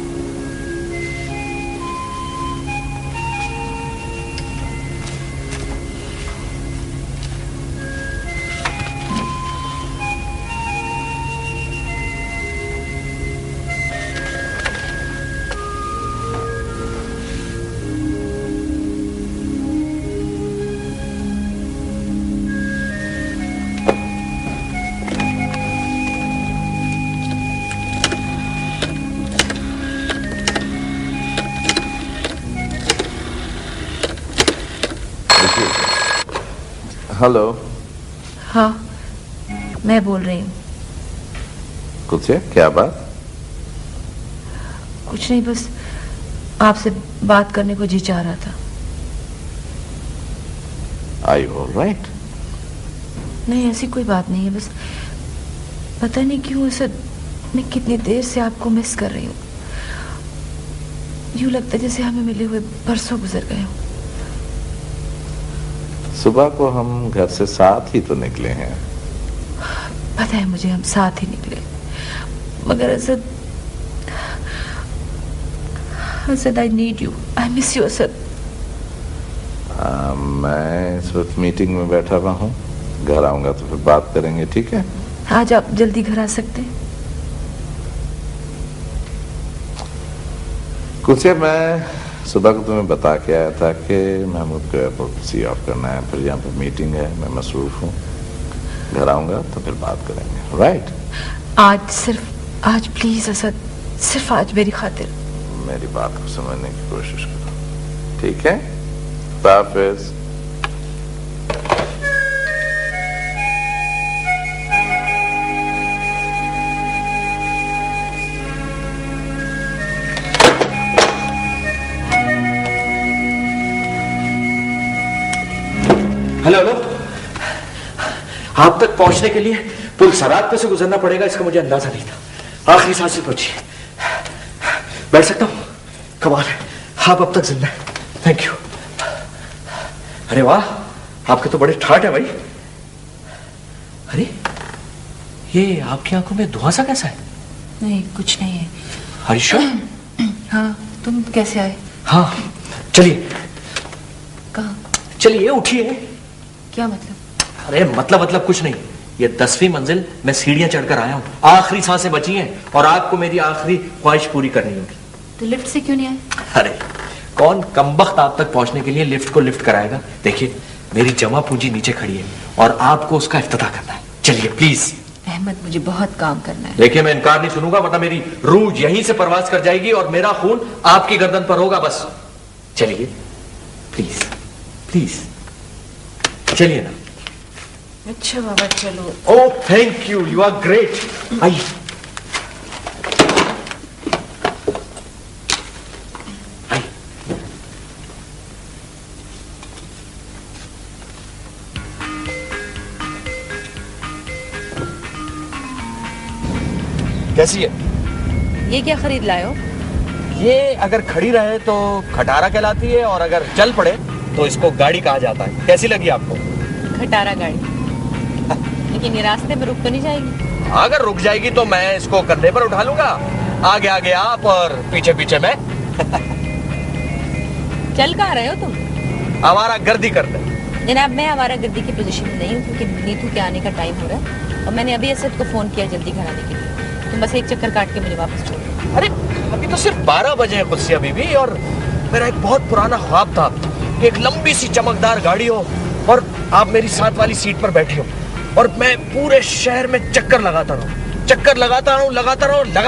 Speaker 3: हेलो।
Speaker 1: हाँ, मैं बोल रही हूँ।
Speaker 3: कुछ है? क्या बात?
Speaker 1: कुछ नहीं, बस आपसे बात करने को जी चाह रहा था।
Speaker 3: Are you all right?
Speaker 1: नहीं, ऐसी कोई बात नहीं है, बस पता नहीं क्यों ऐसा मैं कितनी देर से आपको मिस कर रही हूँ। यूं लगता है जैसे हमें मिले हुए बरसों गुजर गए हों।
Speaker 3: सुबह को हम घर से साथ ही तो निकले हैं।
Speaker 1: पता है मुझे, हम साथ ही निकले, मगर Asad I need you, I miss you Asad.
Speaker 3: मैं इस वक्त मीटिंग में बैठा हुआ हूँ, घर आऊंगा तो फिर बात करेंगे, ठीक है?
Speaker 1: आज आप जल्दी घर आ सकते हैं?
Speaker 3: कुछ है, मैं सुबह को तुम्हें बता के आया था कि महमूद को एयरपोर्ट सी ऑफ करना है, फिर यहाँ पर मीटिंग है, मैं मसरूफ हूँ, घर आऊँगा तो फिर बात करेंगे। राइट?
Speaker 1: आज प्लीज असद, सिर्फ आज मेरी खातिर
Speaker 3: मेरी बात को समझने की कोशिश करो, ठीक है? हाफिज।
Speaker 8: हेलो हेलो, आप तक पहुंचने के लिए पुल सरात पे से गुजरना पड़ेगा, इसका मुझे अंदाजा नहीं था। आखिरी सांस से पहुंची। बैठ सकता हूं? कमाल है, आप अब तक जिंदा हैं। Thank you. अरे वाह, आपके तो बड़े ठाट है भाई। अरे ये आपकी आंखों में धुआं सा कैसा है?
Speaker 1: नहीं, कुछ नहीं है।
Speaker 8: हरीशा?
Speaker 1: हाँ, तुम कैसे आए?
Speaker 8: हाँ, चलिए।
Speaker 1: कहाँ?
Speaker 8: चलिए उठिए।
Speaker 1: क्या मतलब?
Speaker 8: अरे मतलब कुछ नहीं। ये 10वीं मंजिल मैं सीढ़ियां चढ़कर आया हूं, आखिरी सांसें बची हैं और आपको मेरी आखिरी ख्वाहिश पूरी करनी होगी।
Speaker 1: तो लिफ्ट से क्यों नहीं आए?
Speaker 8: अरे कौन कमबख्त आप तक पहुंचने के लिए लिफ्ट को लिफ्ट कराएगा? देखिए, मेरी जमा पूंजी नीचे खड़ी है और आपको उसका इफ्तिताह करना है। चलिए प्लीज।
Speaker 1: अहमद, मुझे बहुत काम करना है।
Speaker 8: देखिए, मैं इनकार नहीं सुनूंगा, वरना मेरी रूह यहीं से परवाज कर जाएगी और मेरा खून आपकी गर्दन पर होगा। बस चलिए प्लीज प्लीज, चलिए ना।
Speaker 1: अच्छा बाबा, चलो।
Speaker 8: Oh thank you, you are great. आइए। कैसी है?
Speaker 1: ये क्या खरीद लाए हो?
Speaker 8: ये अगर खड़ी रहे तो खटारा कहलाती है और अगर चल पड़े तो इसको गाड़ी कहा जाता है। कैसी लगी आपको?
Speaker 1: खटारा गाड़ी। लेकिन ये रास्ते में रुक तो नहीं जाएगी?
Speaker 8: अगर रुक जाएगी तो मैं इसको कंधे पर उठा लूंगा, आगे आगे आप और पीछे पीछे मैं।
Speaker 1: चल कहाँ रहे हो तुम?
Speaker 8: हमारा गर्दी करते।
Speaker 1: जनाब, मैं हमारा गर्दी की पोजीशन में नहीं हूँ क्योंकि नीतू के आने का टाइम हो रहा है और मैंने अभी असद को फोन किया जल्दी घर आने के लिए। तुम बस एक चक्कर काट के मुझे वापस छोड़ दो।
Speaker 8: अरे अभी तो सिर्फ 12 बजे हैं कुत्सिया बीबी, और मेरा एक बहुत पुराना ख्वाब था कि एक लंबी सी चमकदार गाड़ी हो और आप मेरी साथ वाली सीट पर बैठी हो और मैं पूरे शहर में चक्कर लगाता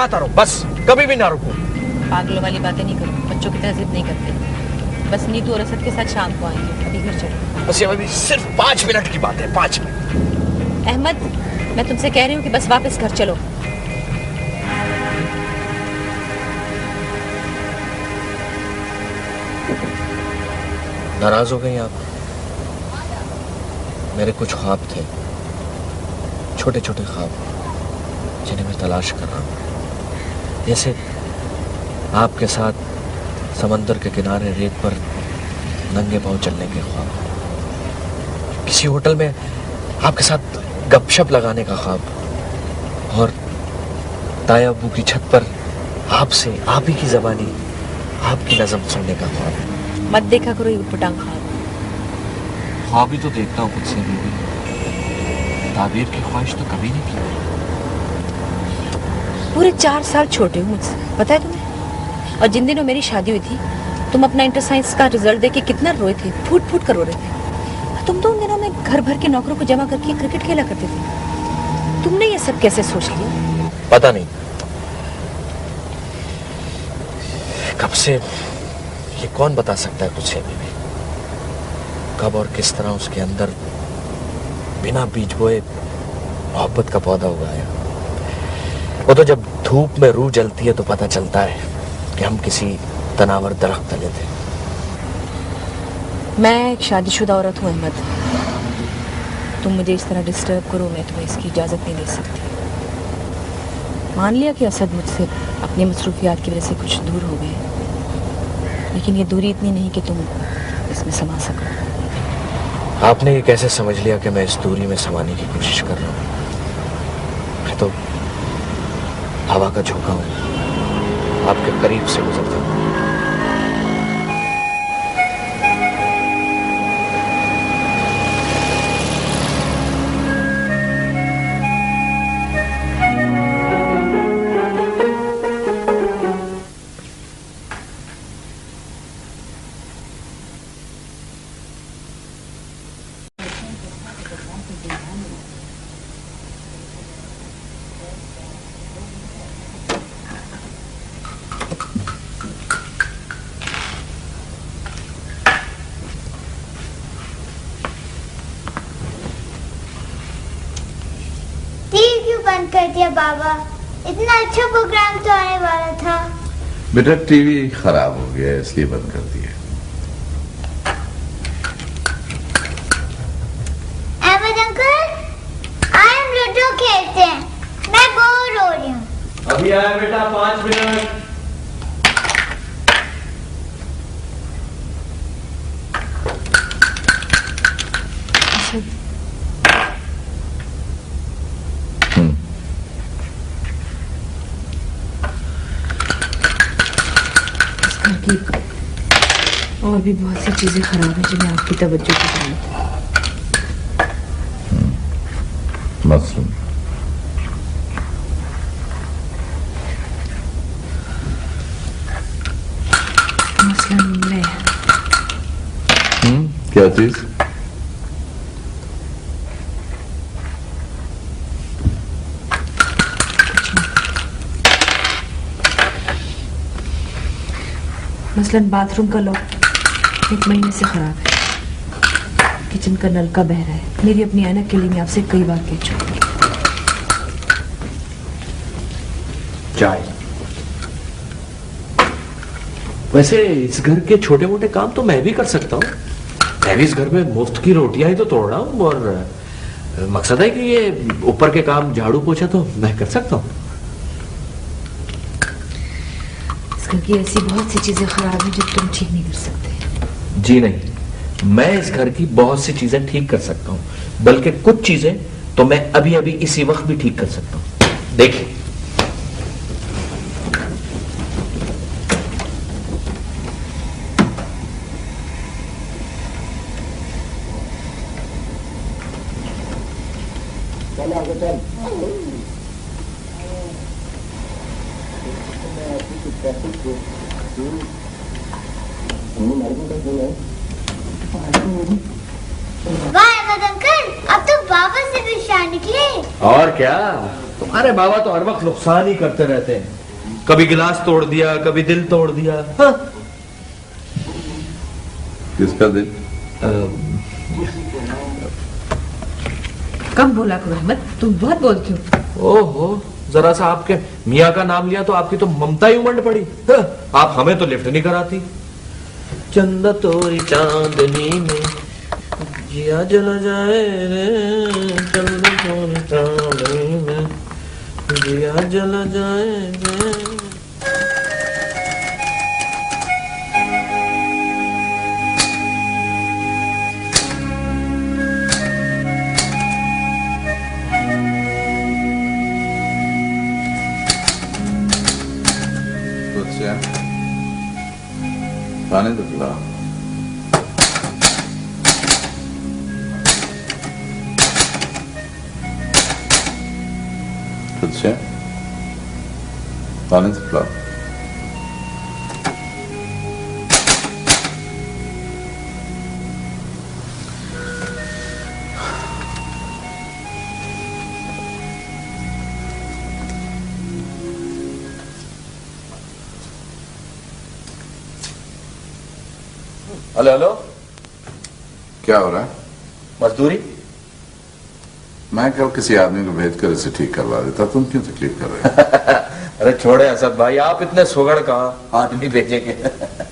Speaker 8: रहूं, बस कभी भी ना रुकूं।
Speaker 1: पागलों वाली बातें नहीं करो, बच्चों की तहजीब नहीं करते। बस नीतू और असद के साथ शाम को आएंगे, अभी घर चलो।
Speaker 8: बस ये अभी सिर्फ 5 मिनट की बात है, 5 मिनट।
Speaker 1: अहमद, मैं तुमसे कह रही हूँ कि बस वापस घर चलो।
Speaker 8: नाराज हो गई आप? मेरे कुछ ख्वाब थे, छोटे छोटे ख्वाब, जिन्हें मैं तलाश कर रहा हूँ। जैसे आपके साथ समंदर के किनारे रेत पर नंगे पांव चलने के ख्वाब, किसी होटल में आपके साथ गपशप लगाने का ख्वाब, और ताया अब्बू की छत पर आपसे आप ही की ज़बानी, आपकी नज़म सुनने का ख्वाब।
Speaker 1: मत देखा करो ये उटपटांग
Speaker 8: ख्वाब ही तो देखता हूँ खुद से बीबी, ताबीर की ख्वाहिश तो कभी नहीं की।
Speaker 1: पूरे 4 साल छोटे हो मुझसे, पता है तुम्हें? और जिन दिनों मेरी शादी हुई थी तुम अपना इंटर साइंस का रिजल्ट देके कितना रोए थे, फूट फूट कर रो रहे थे। तुम तो उन दिनों में घर भर के नौकरों को जमा करके क्रिकेट खेला करते थे। तुमने ये सब कैसे सोच लिया?
Speaker 8: पता नहीं कब से, ये कौन बता सकता है कुछ है बीबी, कब और किस तरह उसके अंदर बिना बीज बोए मोहब्बत का पौधा उगाया। वो तो जब धूप में रूह जलती है तो पता चलता है कि हम किसी तनावर दरख्त तले थे।
Speaker 1: मैं एक शादीशुदा औरत हूँ अहमद, तुम मुझे इस तरह डिस्टर्ब करो, मैं तुम्हें इसकी इजाजत नहीं दे सकती। मान लिया कि असद मुझसे अपनी मसरूफियात की वजह से कुछ दूर हो गए, लेकिन ये दूरी इतनी नहीं कि तुम इसमें समा सको।
Speaker 8: आपने ये कैसे समझ लिया कि मैं इस दूरी में समाने की कोशिश कर रहा हूँ? मैं तो हवा का झोंका हूँ, आपके करीब से गुजरता हूँ।
Speaker 4: कर दिया बाबा। इतना अच्छा प्रोग्राम तो आने वाला था।
Speaker 3: बेटा टीवी खराब हो गया इसलिए बंद कर दिया।
Speaker 4: अहमद अंकल, आज हम लूडो खेलते हैं। मैं बोर हो रही हूँ।
Speaker 8: अभी आया बेटा, 5 मिनट।
Speaker 1: और भी बहुत सी चीजें खराब हैं जिन्हें आपकी तवज्जो की जरूरत है।
Speaker 3: मसलन
Speaker 1: मैं
Speaker 3: क्या चीज?
Speaker 1: मसलन बाथरूम का लॉक 1 महीने से खराब है। किचन का नल का बह रहा है। मेरी अपनी ऐनक के लिए मैं आपसे कई बार कह चुकी।
Speaker 8: चाय। वैसे इस घर के छोटे मोटे काम तो मैं भी कर सकता हूँ। मैं भी इस घर में मुफ्त की रोटियां ही तो तोड़ रहा हूँ, और मकसद है कि ये ऊपर के काम झाड़ू पोछा तो मैं कर सकता हूँ।
Speaker 1: इस घर की ऐसी बहुत सी चीजें खराब हैं जो तुम ठीक नहीं कर सकते।
Speaker 8: जी नहीं, मैं इस घर की बहुत सी चीजें ठीक कर सकता हूँ, बल्कि कुछ चीजें तो मैं अभी अभी इसी वक्त भी ठीक कर सकता हूँ। देखिए,
Speaker 4: वाह अहमद अंकल, अब तो बाबा से भी शान निकले।
Speaker 8: और क्या, तुम्हारे बाबा तो हर वक्त नुकसान ही करते रहते हैं। कभी गिलास तोड़ दिया, कभी दिल तोड़ दिया। हाँ।
Speaker 3: किसका दिल?
Speaker 1: कम बोला करो अहमद, तुम बहुत बोलते हो।
Speaker 8: ओहो, जरा सा आपके मियाँ का नाम लिया तो आपकी तो ममता ही उमड़ पड़ी। हाँ, आप हमें तो लिफ्ट नहीं कराती। चंदा तोरी चांदनी में जिया जला जाए रे, चंदा तोरी चांदनी में जिया जला जाए रे।
Speaker 3: पानी तो पिला। खुद से पानी तो पिला।
Speaker 8: हेलो हेलो,
Speaker 3: क्या हो रहा है?
Speaker 8: मजदूरी।
Speaker 3: मैं कल किसी आदमी को भेजकर इसे ठीक करवा देता, तुम क्यों तकलीफ कर रहे हो?
Speaker 8: अरे छोड़े असद भाई, आप इतने सुगड़ कहाँ आदमी भेजेंगे।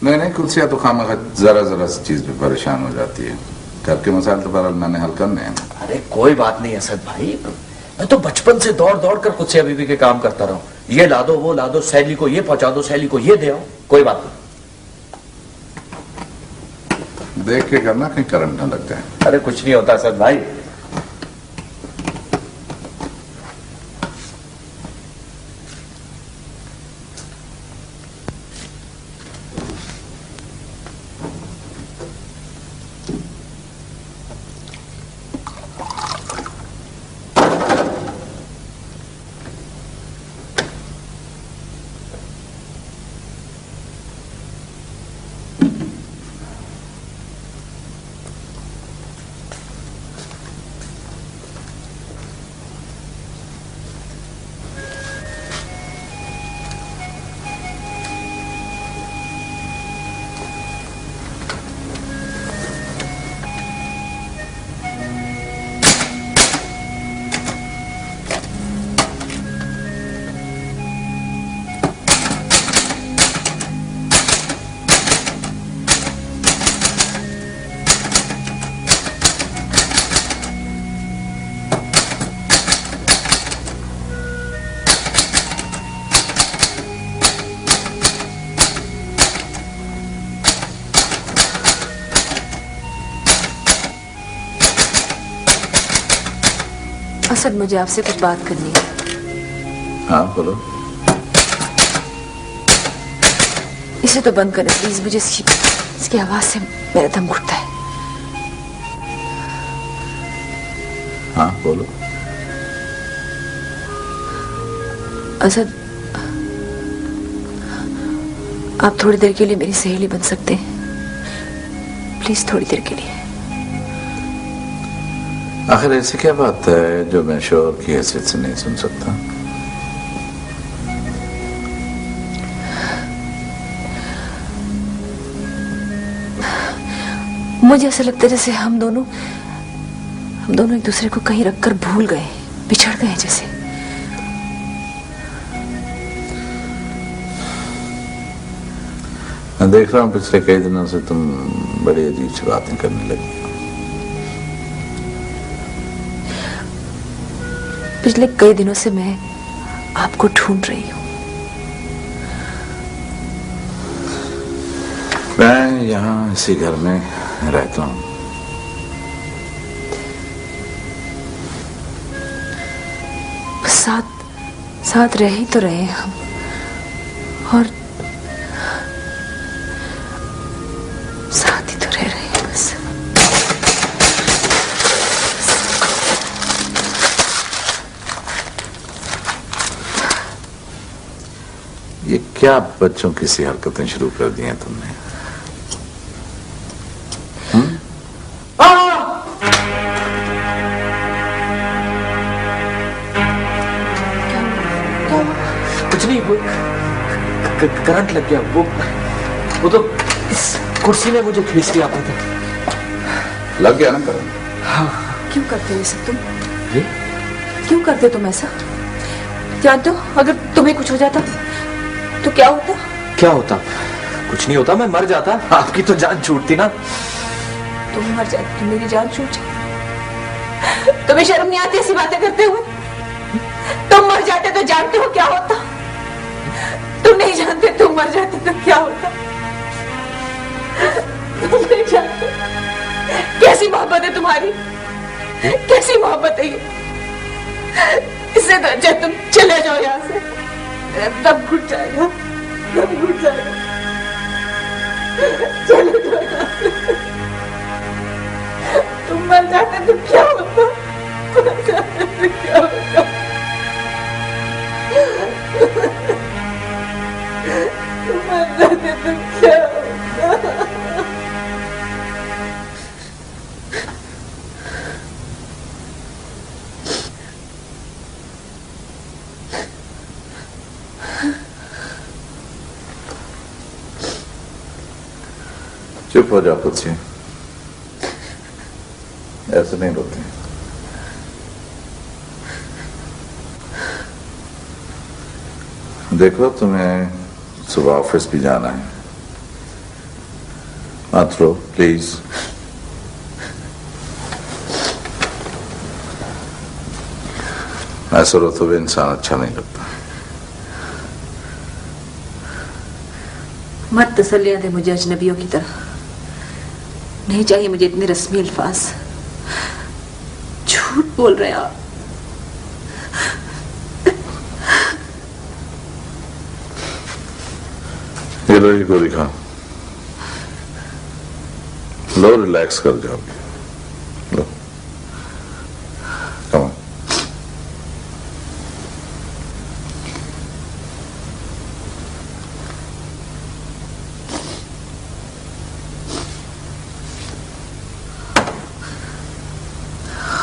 Speaker 3: नहीं, कुर्सियां तो खामखा जरा जरा सी चीज पे परेशान हो जाती है। घर के मसाइल तो बहरहाल मैंने हल करने हैं।
Speaker 8: अरे कोई बात नहीं असद भाई, मैं तो बचपन से दौड़ दौड़ कर कुछ से बीबी के काम करता रहा हूँ। ये ला दो, वो ला दो, सैली को ये पहुंचा दो, सैली को ये दे आओ। कोई बात नहीं,
Speaker 3: देख के करना, कहीं करंट न लग जाए।
Speaker 8: अरे कुछ नहीं होता असद भाई।
Speaker 1: असद, मुझे आपसे कुछ बात करनी है।
Speaker 3: हाँ बोलो।
Speaker 1: इसे तो बंद करें प्लीज, मुझे इसकी आवाज से मेरा दम घुटता है।
Speaker 3: हाँ बोलो।
Speaker 1: असद, आप थोड़ी देर के लिए मेरी सहेली बन सकते हैं? प्लीज थोड़ी देर के लिए।
Speaker 3: आखिर ऐसी क्या बात है जो मैं शोर की हैसियत से नहीं सुन सकता?
Speaker 1: मुझे ऐसा लगता है जैसे हम दोनों एक दूसरे को कहीं रखकर भूल गए, बिछड़ गए जैसे।
Speaker 3: मैं देख रहा हूँ पिछले कई दिनों से तुम बड़ी अजीब सी बातें करने लगी।
Speaker 1: पिछले कई दिनों से मैं आपको ढूंढ रही हूँ।
Speaker 3: मैं यहाँ इसी घर में रहता हूँ।
Speaker 1: साथ रह ही तो रहे हम, और साथ ही तो रह रहे हैं बस।
Speaker 3: ये क्या बच्चों की सी हरकतें शुरू कर दी हैं तुमने?
Speaker 8: कुछ नहीं, वो करंट लग गया। वो तो इस कुर्सी ने मुझे खींच लिया था।
Speaker 3: लग गया ना करंट?
Speaker 1: हाँ। क्यों करते हो ये सब तुम?
Speaker 8: जी?
Speaker 1: क्यों करते तुम ऐसा? जानते हो अगर तुम्हें कुछ हो जाता तो क्या होता?
Speaker 8: क्या होता? कुछ नहीं होता, मैं मर जाता। आपकी तो जान छूटती ना।
Speaker 1: तुम मर जाते तो मेरी जान छूट जाती। तुम्हें शर्म नहीं आती ऐसी बातें करते हुए? तुम मर जाते तो जानते हो क्या होता? तुम नहीं जानते, तुम मर जाते तो क्या होता? तुम नहीं जानते। कैसी मोहब्बत है तुम्हारी, कैसी मोहब्बत है ये। इससे तो अच्छा तुम चले जाओ यहाँ से, दम घुट जाएगा, दम घुट जाएगा। चले जाओ यहाँ से। तुम मर जाते तो क्या होता? मर जाते तो क्या होता? तुम मर जाते तो क्या होता?
Speaker 3: चुप हो जाओ खुद से, ऐसे नहीं रोते। देखो तुम्हें सुबह ऑफिस भी जाना है, मत रो प्लीज। ऐसा रो तो भी इंसान अच्छा नहीं लगता।
Speaker 1: मत तसल्लियां दे मुझे अजनबियों की तरह। नहीं चाहिए मुझे इतने रस्मी अल्फाज। झूठ बोल रहे हैं आप।
Speaker 3: ये लो, ये गोली खा लो, रिलैक्स कर जाओगे। लो कम ऑन।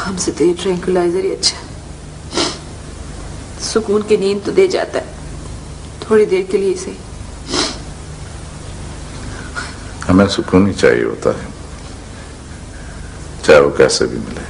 Speaker 1: हमसे तो ये ट्रैंक्विलाइजर ही अच्छा, सुकून की नींद तो दे जाता है थोड़ी देर के लिए ही सही।
Speaker 3: हमें सुकून ही चाहिए होता है, चाहे वो कैसे भी मिले।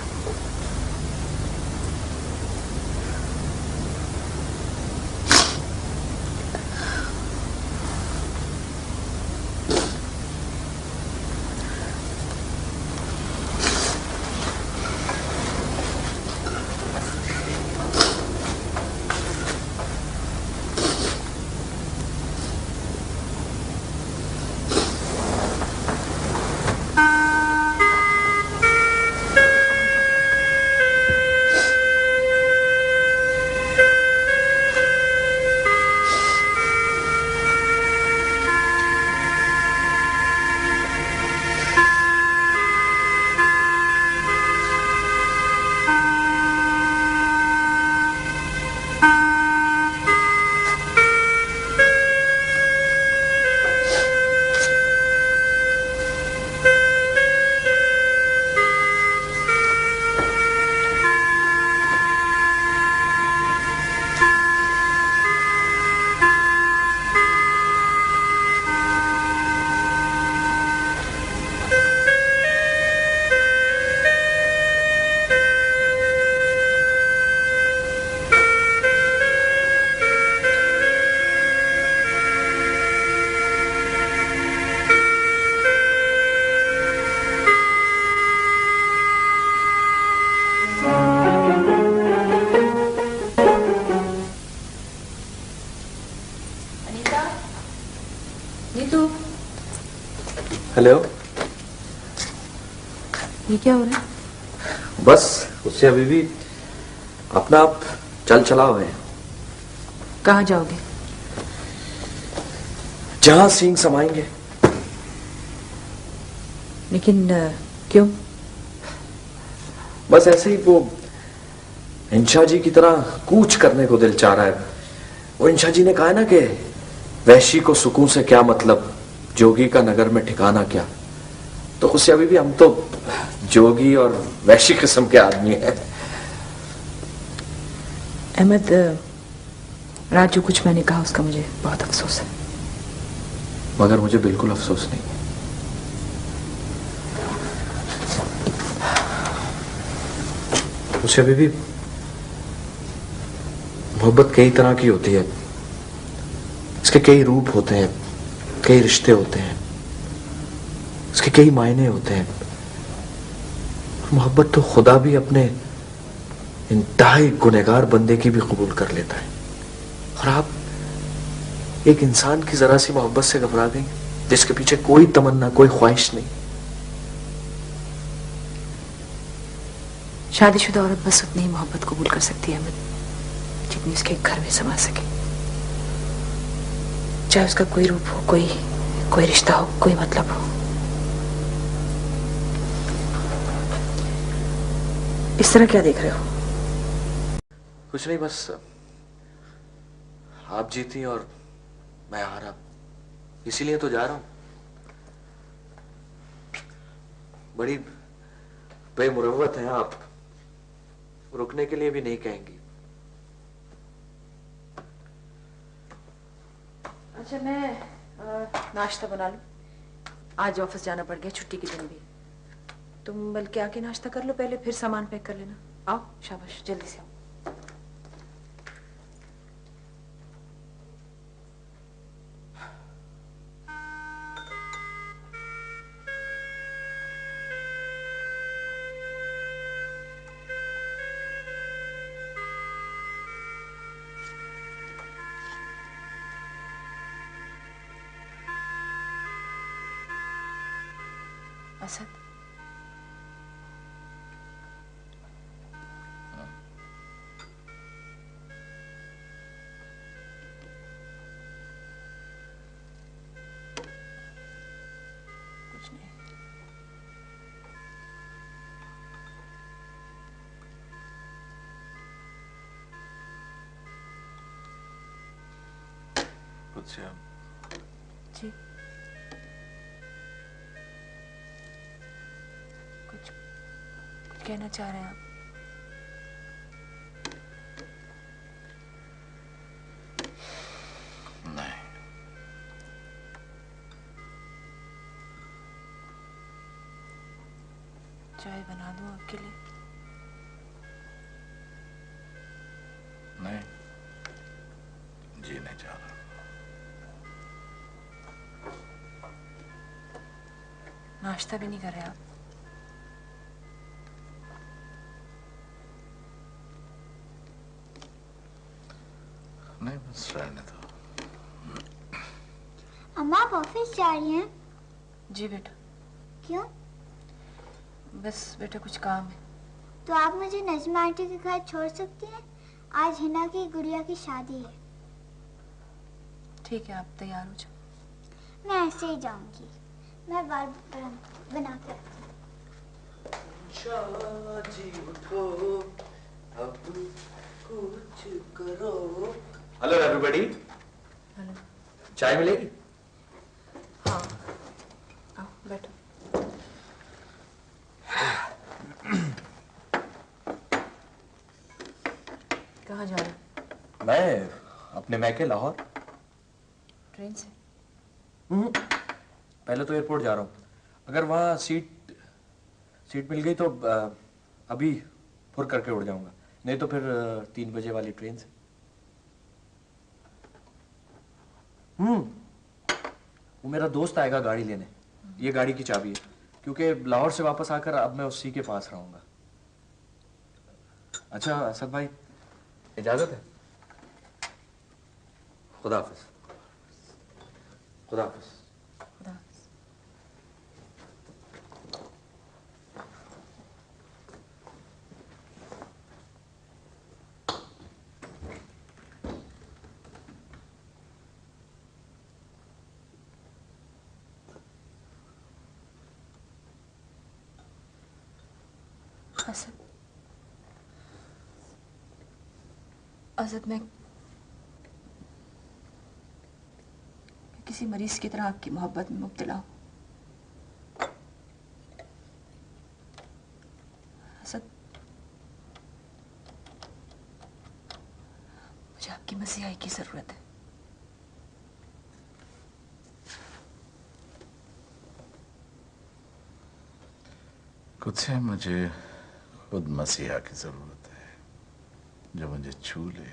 Speaker 8: हेलो।
Speaker 1: ये क्या हो रहा है?
Speaker 8: बस उससे अभी भी अपना आप चल चला हुए हैं।
Speaker 1: कहाँ जाओगे?
Speaker 8: जहां सींग समाएंगे।
Speaker 1: लेकिन क्यों?
Speaker 8: बस ऐसे ही वो इंशा जी की तरह कूच करने को दिल चाह रहा है। वो इंशा जी ने कहा है ना कि वैशी को सुकून से क्या मतलब, जोगी का नगर में ठिकाना क्या। तो उससे अभी भी हम तो जोगी और वैशी किस्म के आदमी हैं।
Speaker 1: अहमद, राजू कुछ मैंने कहा उसका मुझे बहुत अफसोस है।
Speaker 8: मगर मुझे बिल्कुल अफसोस नहीं है। मुझे अभी भी मोहब्बत कई तरह की होती है। इसके कई रूप होते हैं, कई रिश्ते होते हैं, इसके कई मायने होते हैं। मोहब्बत तो खुदा भी अपने इंतहाई गुनहगार बंदे की भी कबूल कर लेता है। और आप एक इंसान की जरा सी मोहब्बत से घबरा गई, जिसके पीछे कोई तमन्ना, कोई ख्वाहिश नहीं।
Speaker 1: शादीशुदा औरत बस उतनी ही मोहब्बत कबूल कर सकती है अहमद, जितनी उसके घर में समा सके। चाहे उसका कोई रूप हो, कोई रिश्ता हो, कोई मतलब हो। इस तरह क्या देख रहे हो?
Speaker 8: कुछ नहीं, बस आप जीती और मैं हारा, इसीलिए तो जा रहा हूं। बड़ी बेमुरव्वत हैं आप, रुकने के लिए भी नहीं कहेंगी।
Speaker 1: अच्छा, मैं नाश्ता बना लूं। आज ऑफिस जाना पड़ गया, छुट्टी के दिन भी। तुम बल्कि आके नाश्ता कर लो पहले, फिर सामान पैक कर लेना। आओ, शाबाश, जल्दी से आओ। असद, कुछ नहीं।
Speaker 3: कुछ
Speaker 1: जी, कुछ कहना चाह रहे हैं आप?
Speaker 3: नहीं।
Speaker 1: चाय बना दूं आपके लिए?
Speaker 3: नहीं, जी नहीं चाह रहा।
Speaker 1: नाश्ता भी नहीं कर रहे आप?
Speaker 3: नहीं, बस रहने दो।
Speaker 4: अम्मा आप ऑफिस जा रही हैं?
Speaker 1: जी बेटा।
Speaker 4: क्यों?
Speaker 1: बस बेटा कुछ काम है।
Speaker 4: तो आप मुझे नजमा आंटी के घर छोड़ सकती हैं? आज हिना की गुड़िया की शादी है।
Speaker 1: ठीक है, आप तैयार हो जाओ।
Speaker 4: मैं ऐसे ही जाऊंगी। मैं बाल बना के रखती हूँ।
Speaker 8: जी उठो, अब कुछ करो। Hello everybody.
Speaker 1: हेलो।
Speaker 8: चाय मिलेगी?
Speaker 1: हाँ, आओ बैठो। कहाँ जा रहे हो?
Speaker 8: मैं अपने मैके लाहौर।
Speaker 1: ट्रेन से?
Speaker 8: पहले तो एयरपोर्ट जा रहा हूँ। अगर वहाँ सीट मिल गई तो अभी फुर करके उड़ जाऊंगा, नहीं तो फिर 3 बजे वाली ट्रेन से। वो मेरा दोस्त आएगा गाड़ी लेने। ये गाड़ी की चाबी है, क्योंकि लाहौर से वापस आकर अब मैं उसी के पास रहूंगा। अच्छा असद भाई, इजाजत है? खुदा हाफिज। खुदा हाफिज।
Speaker 1: खुदा हाफिज। असद मैं किसी मरीज की तरह आपकी मोहब्बत में मुब्तला हूं। असद, मुझे आपकी मसीहाई की जरूरत है।
Speaker 3: कुछ है, मुझे खुद मसीहा की जरूरत है जो मुझे छू ले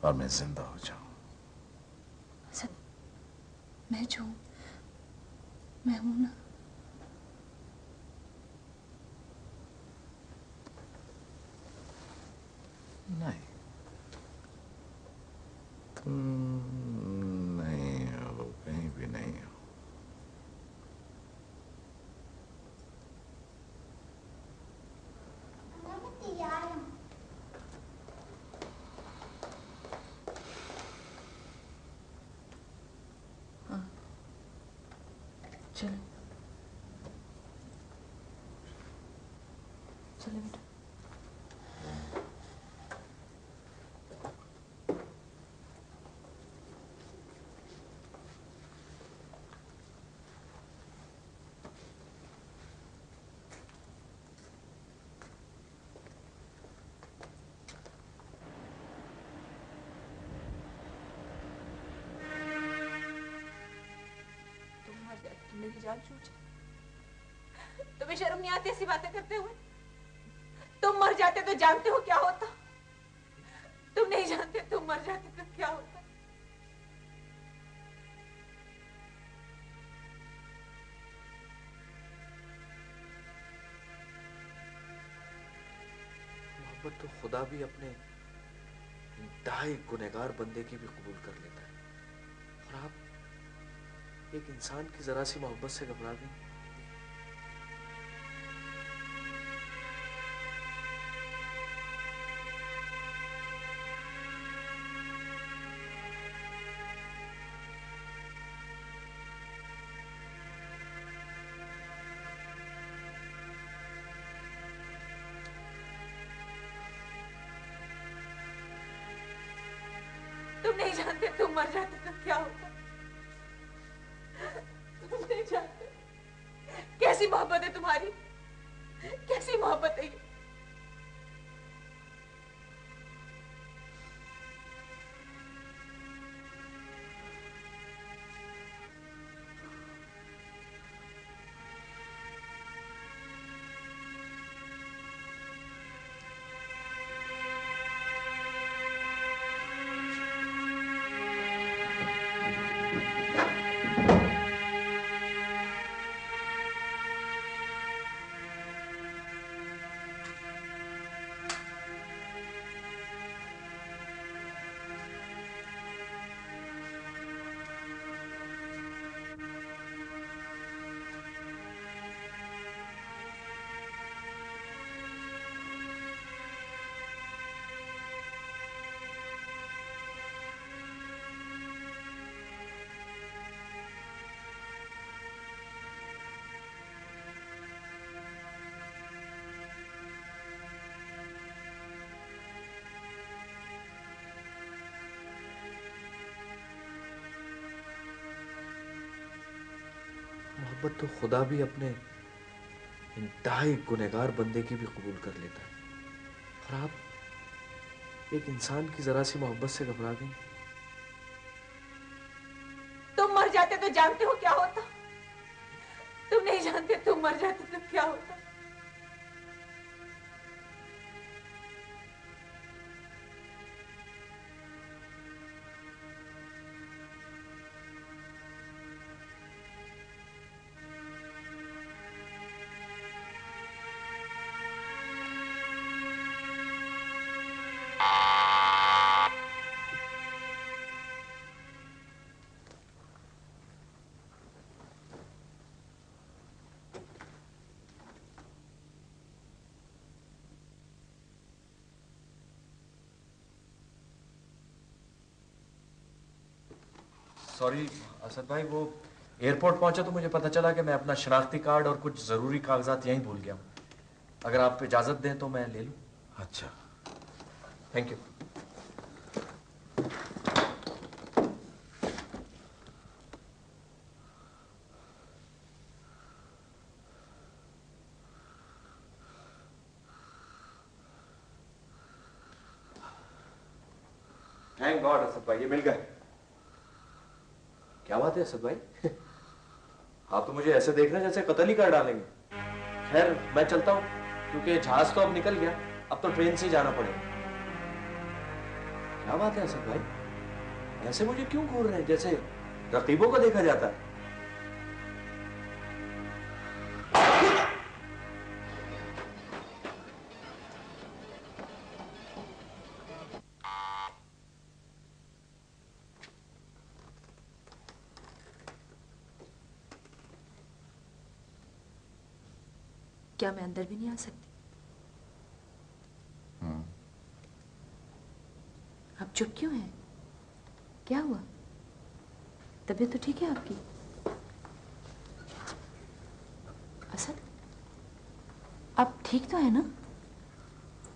Speaker 3: और मैं जिंदा हो जाऊं।
Speaker 1: असद, मैं जो मैं हूं ना,
Speaker 3: नहीं, तुम नहीं हो, कहीं भी नहीं हो।
Speaker 4: मैं तैयार हूँ।
Speaker 1: चलो चलो बेटा। तुम मेरी जान छूट, तुम्हें शर्म नहीं आती ऐसी बातें करते हुए? तुम मर जाते तो जानते हो क्या होता? तुम नहीं जानते, तुम मर जाते तो क्या होता?
Speaker 8: मोहब्बत तो खुदा भी अपने इंतहाई गुनहगार बंदे की भी कबूल कर लेता है, और आप एक इंसान की जरा सी मोहब्बत से घबरा गई।
Speaker 1: तुम नहीं जानते, तुम मर जाते तो क्या होता? तुम नहीं जानते कैसी मोहब्बत है तुम्हारी, कैसी मोहब्बत है ये।
Speaker 8: मोहब्बत तो खुदा भी अपने इंतहाई गुनहगार बंदे की भी कबूल कर लेता है, और आप एक इंसान की जरा सी मोहब्बत से घबरा गई।
Speaker 1: तुम मर जाते तो जानते हो क्या होता? तुम नहीं जानते, तुम मर जाते तो क्या होता?
Speaker 8: सॉरी असद भाई, वो एयरपोर्ट पहुंचा तो मुझे पता चला कि मैं अपना शनाख्ती कार्ड और कुछ जरूरी कागजात यहीं भूल गया हूँ। अगर आप इजाजत दें तो मैं ले लूं।
Speaker 6: अच्छा,
Speaker 8: thank you. Thank God Asad भाई, ये मिल गए। क्या बात है असद भाई, आप तो मुझे ऐसे देख रहे हैं जैसे कत्ल ही कर डालेंगे। खैर मैं चलता हूं, क्योंकि जहाज तो अब निकल गया, अब तो ट्रेन से जाना पड़ेगा। क्या बात है असद भाई, ऐसे मुझे क्यों घूर रहे हैं जैसे रकीबों को देखा जाता है?
Speaker 1: क्या मैं अंदर भी नहीं आ सकती? आप चुप क्यों हैं? क्या हुआ? तबीयत तो ठीक है आपकी? असद, आप ठीक तो है ना?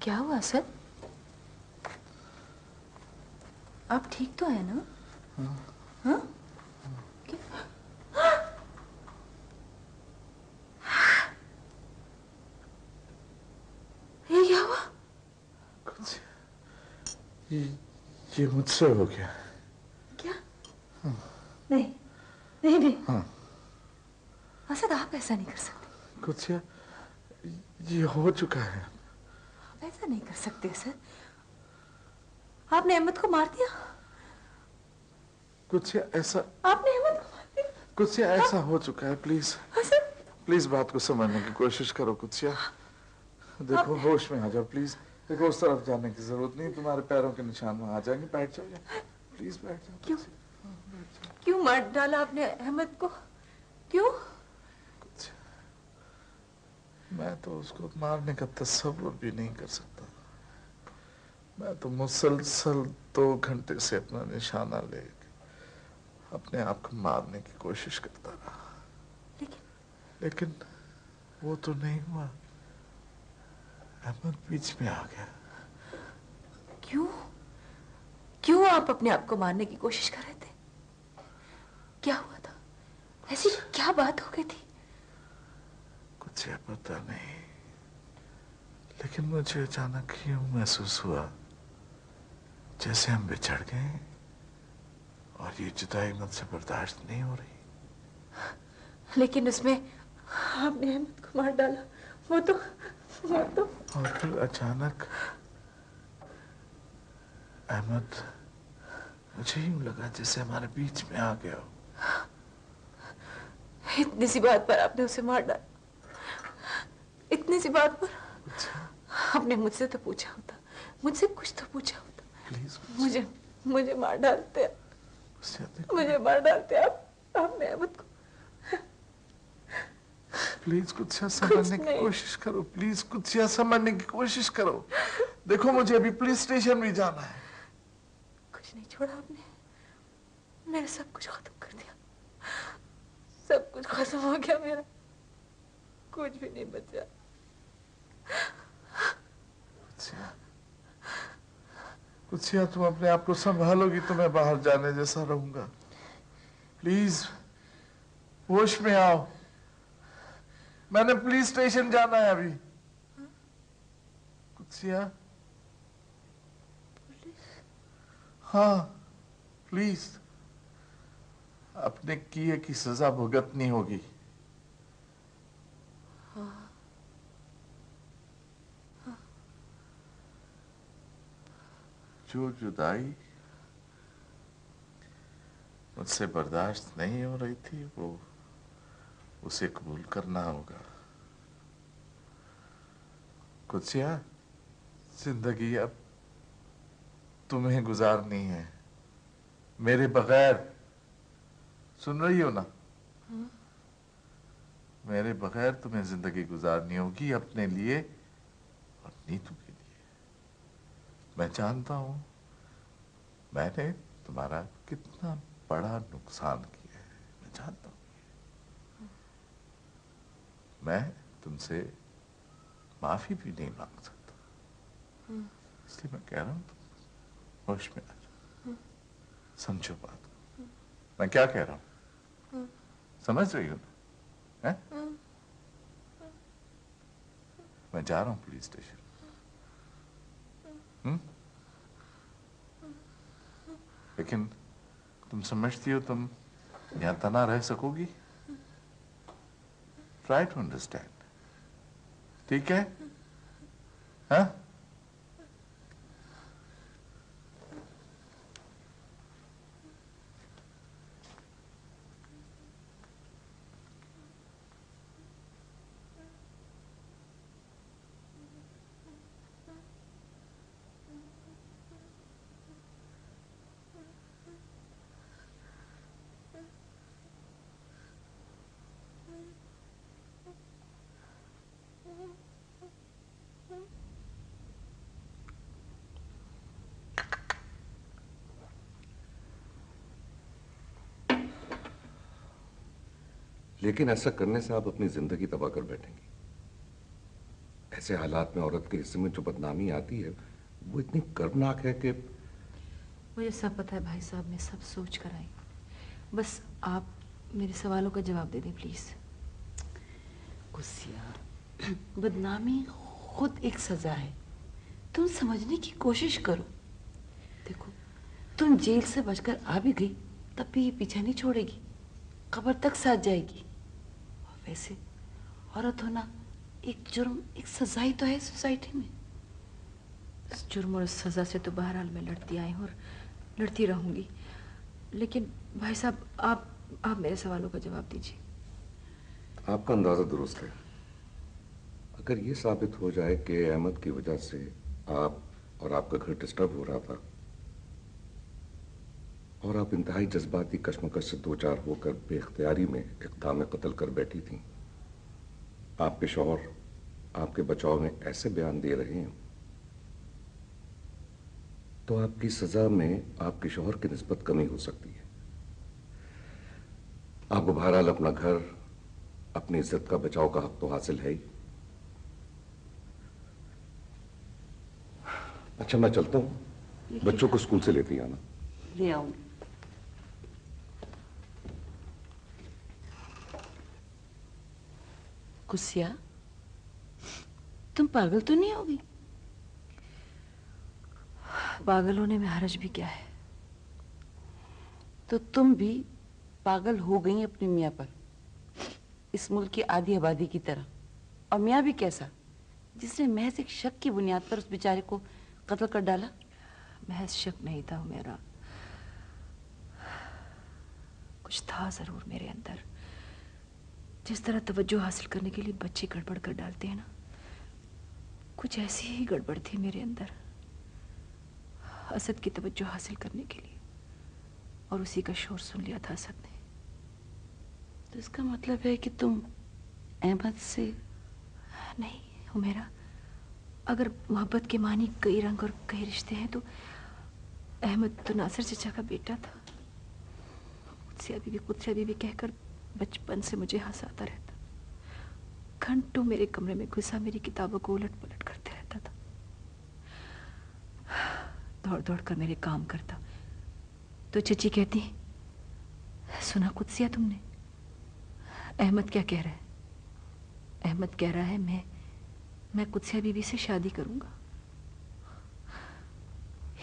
Speaker 1: क्या हुआ असद? आप ठीक तो है ना? हाँ? ये क्या हुआ?
Speaker 3: कुछ ये मुझसे हो गया।
Speaker 1: क्या? नहीं नहीं नहीं।
Speaker 3: हाँ।
Speaker 1: असद, आप ऐसा नहीं कर सकते।
Speaker 3: कुछ ये हो चुका है।
Speaker 1: आप ऐसा नहीं कर सकते असद। आपने अहमद को मार दिया।
Speaker 3: कुछ ऐसा,
Speaker 1: आपने अहमद को मार दिया।
Speaker 3: कुछ ऐसा हो चुका है। प्लीज प्लीज बात को समझने की कोशिश करो। कुछ देखो, होश में आ जाओ प्लीज। देखो, उस तरफ जाने की जरूरत नहीं, तुम्हारे पैरों के निशान वहां आ जाएंगे। बैठ जाओ, प्लीज बैठ जाओ।
Speaker 1: क्यों क्यों मार डाला आपने अहमद को? क्यों?
Speaker 3: कुछ मैं तो उसको मारने का तस्वुर भी नहीं कर सकता। मैं तो मुसलसल 2 घंटे से अपना निशाना लेके अपने आप को मारने की कोशिश करता रहा, लेकिन वो तो नहीं हुआ। अहमद बीच में आ गया।
Speaker 1: क्यों क्यों आप अपने आप को मारने की कोशिश कर रहे थे? क्या हुआ था? ऐसी क्या बात हो गई थी?
Speaker 3: कुछ पता नहीं, लेकिन मुझे अचानक यूं महसूस हुआ जैसे हम बिछड़ गए और ये जुदाई मुझसे बर्दाश्त नहीं हो रही।
Speaker 1: लेकिन उसमें आपने अहमद को मार डाला। वो तो
Speaker 3: और फिर अचानक अहमद, मुझे यूं लगा जैसे हमारे बीच में आ गया हो।
Speaker 1: इतनी सी बात पर आपने उसे मार डाला? इतनी सी बात पर? आपने मुझसे तो पूछा होता, मुझसे कुछ तो पूछा होता।
Speaker 3: प्लीज
Speaker 1: मुझे मार डालते, मुझे मार डालते आप। आपने अहमद को।
Speaker 3: प्लीज कुछ समझने की कोशिश करो। प्लीज कुछ समझने की कोशिश करो। देखो, मुझे अभी पुलिस स्टेशन भी जाना है।
Speaker 1: कुछ नहीं छोड़ा आपने। मेरा सब कुछ खत्म कर दिया। सब कुछ खत्म हो गया मेरा, कुछ भी नहीं बचा।
Speaker 3: कुछ तुम अपने आप को संभालोगी तो मैं बाहर जाने जैसा रहूंगा। प्लीज होश में आओ। मैंने पुलिस स्टेशन जाना है अभी। कुछ हाँ, प्लीज। अपने किए की सजा भुगतनी होगी। जो जुदाई मुझसे बर्दाश्त नहीं हो रही थी, वो उसे कबूल करना होगा। कुछ जिंदगी अब तुम्हें गुजारनी है मेरे बगैर। सुन रही हो ना? मेरे बगैर तुम्हें जिंदगी गुजारनी होगी, अपने लिए और नीतू के लिए। मैं जानता हूं मैंने तुम्हारा कितना बड़ा नुकसान किया है। मैं जानता हूं। मैं तुमसे माफी भी नहीं मांग सकता। इसलिए मैं कह रहा हूं होश में आ जाओ, समझो बात को। मैं क्या कह रहा हूं समझ रही हो ना? हैं? मैं जा रहा हूं पुलिस स्टेशन। लेकिन तुम समझती हो तुम यहां तना रह सकोगी? ट्राई टू अंडरस्टैंड, ठीक है? हाँ?
Speaker 9: लेकिन ऐसा करने से आप अपनी जिंदगी तबाह कर बैठेंगी। ऐसे हालात में औरत के हिस्से में जो बदनामी आती है वो इतनी कर्मनाक है कि
Speaker 1: मुझे सब पता है भाई साहब, मैं सब सोच कर आई। बस आप मेरे सवालों का जवाब दे दें प्लीज।
Speaker 7: गुस्सिया, बदनामी खुद एक सजा है, तुम समझने की कोशिश करो। देखो, तुम जेल से बचकर आ भी गई तब भी ये पीछा नहीं छोड़ेगी, कब्र तक साथ जाएगी। और वैसे औरत होना एक जुर्म, एक सजा ही तो है सोसाइटी में।
Speaker 1: इस जुर्म और सजा से तो बहरहाल मैं लड़ती आई हूँ और लड़ती रहूंगी। लेकिन भाई साहब आप मेरे सवालों का जवाब दीजिए।
Speaker 9: आपका अंदाजा दुरुस्त है। अगर ये साबित हो जाए कि अहमद की वजह से आप और आपका घर डिस्टर्ब हो रहा था और आप इंतहाई जज्बाती कश्मकश से दो चार होकर बेख्तियारी में इक़दाम कत्ल कर बैठी थी, आपके शौहर आपके बचाव में ऐसे बयान दे रहे हैं, तो आपकी सजा में आपके शौहर की निस्बत कमी हो सकती है। आपको बहरहाल अपना घर, अपनी इज्जत का बचाव का हक तो हासिल है ही। अच्छा, मैं चलता हूं, बच्चों को स्कूल से लेते ही आना।
Speaker 7: ले आऊंगी। गुस्सिया, तुम पागल तो नहीं होगी?
Speaker 1: पागल होने में हर्ज भी क्या है?
Speaker 7: तो तुम भी पागल हो गई अपने मियाँ पर, इस मुल्क की आधी आबादी की तरह। और मियाँ भी कैसा, जिसने महज एक शक की बुनियाद पर उस बेचारे को कत्ल कर डाला।
Speaker 1: महज शक नहीं था मेरा, कुछ था जरूर मेरे अंदर। जिस तरह तवज्जो हासिल करने के लिए बच्चे गड़बड़ कर डालते हैं ना, कुछ ऐसी ही गड़बड़ थी मेरे अंदर, असद की तवज्जो हासिल करने के लिए। और उसी का शोर सुन लिया था असद ने।
Speaker 7: तो इसका मतलब है कि तुम अहमद से?
Speaker 1: नहीं हुमैरा, अगर मोहब्बत के मानी कई रंग और कई रिश्ते हैं तो अहमद तो नासिर चचा का बेटा था। कुत्सिया बीबी कहकर बचपन से मुझे हंसाता रहता, घंटों मेरे कमरे में घुसा मेरी किताबों को उलट पलट करते रहता था, दौड़ दौड़ कर मेरे काम करता। तो चची कहती, सुना कुत्सिया तुमने, अहमद क्या कह रहा है? अहमद कह रहा है मैं कुत्सिया बीबी से शादी करूंगा।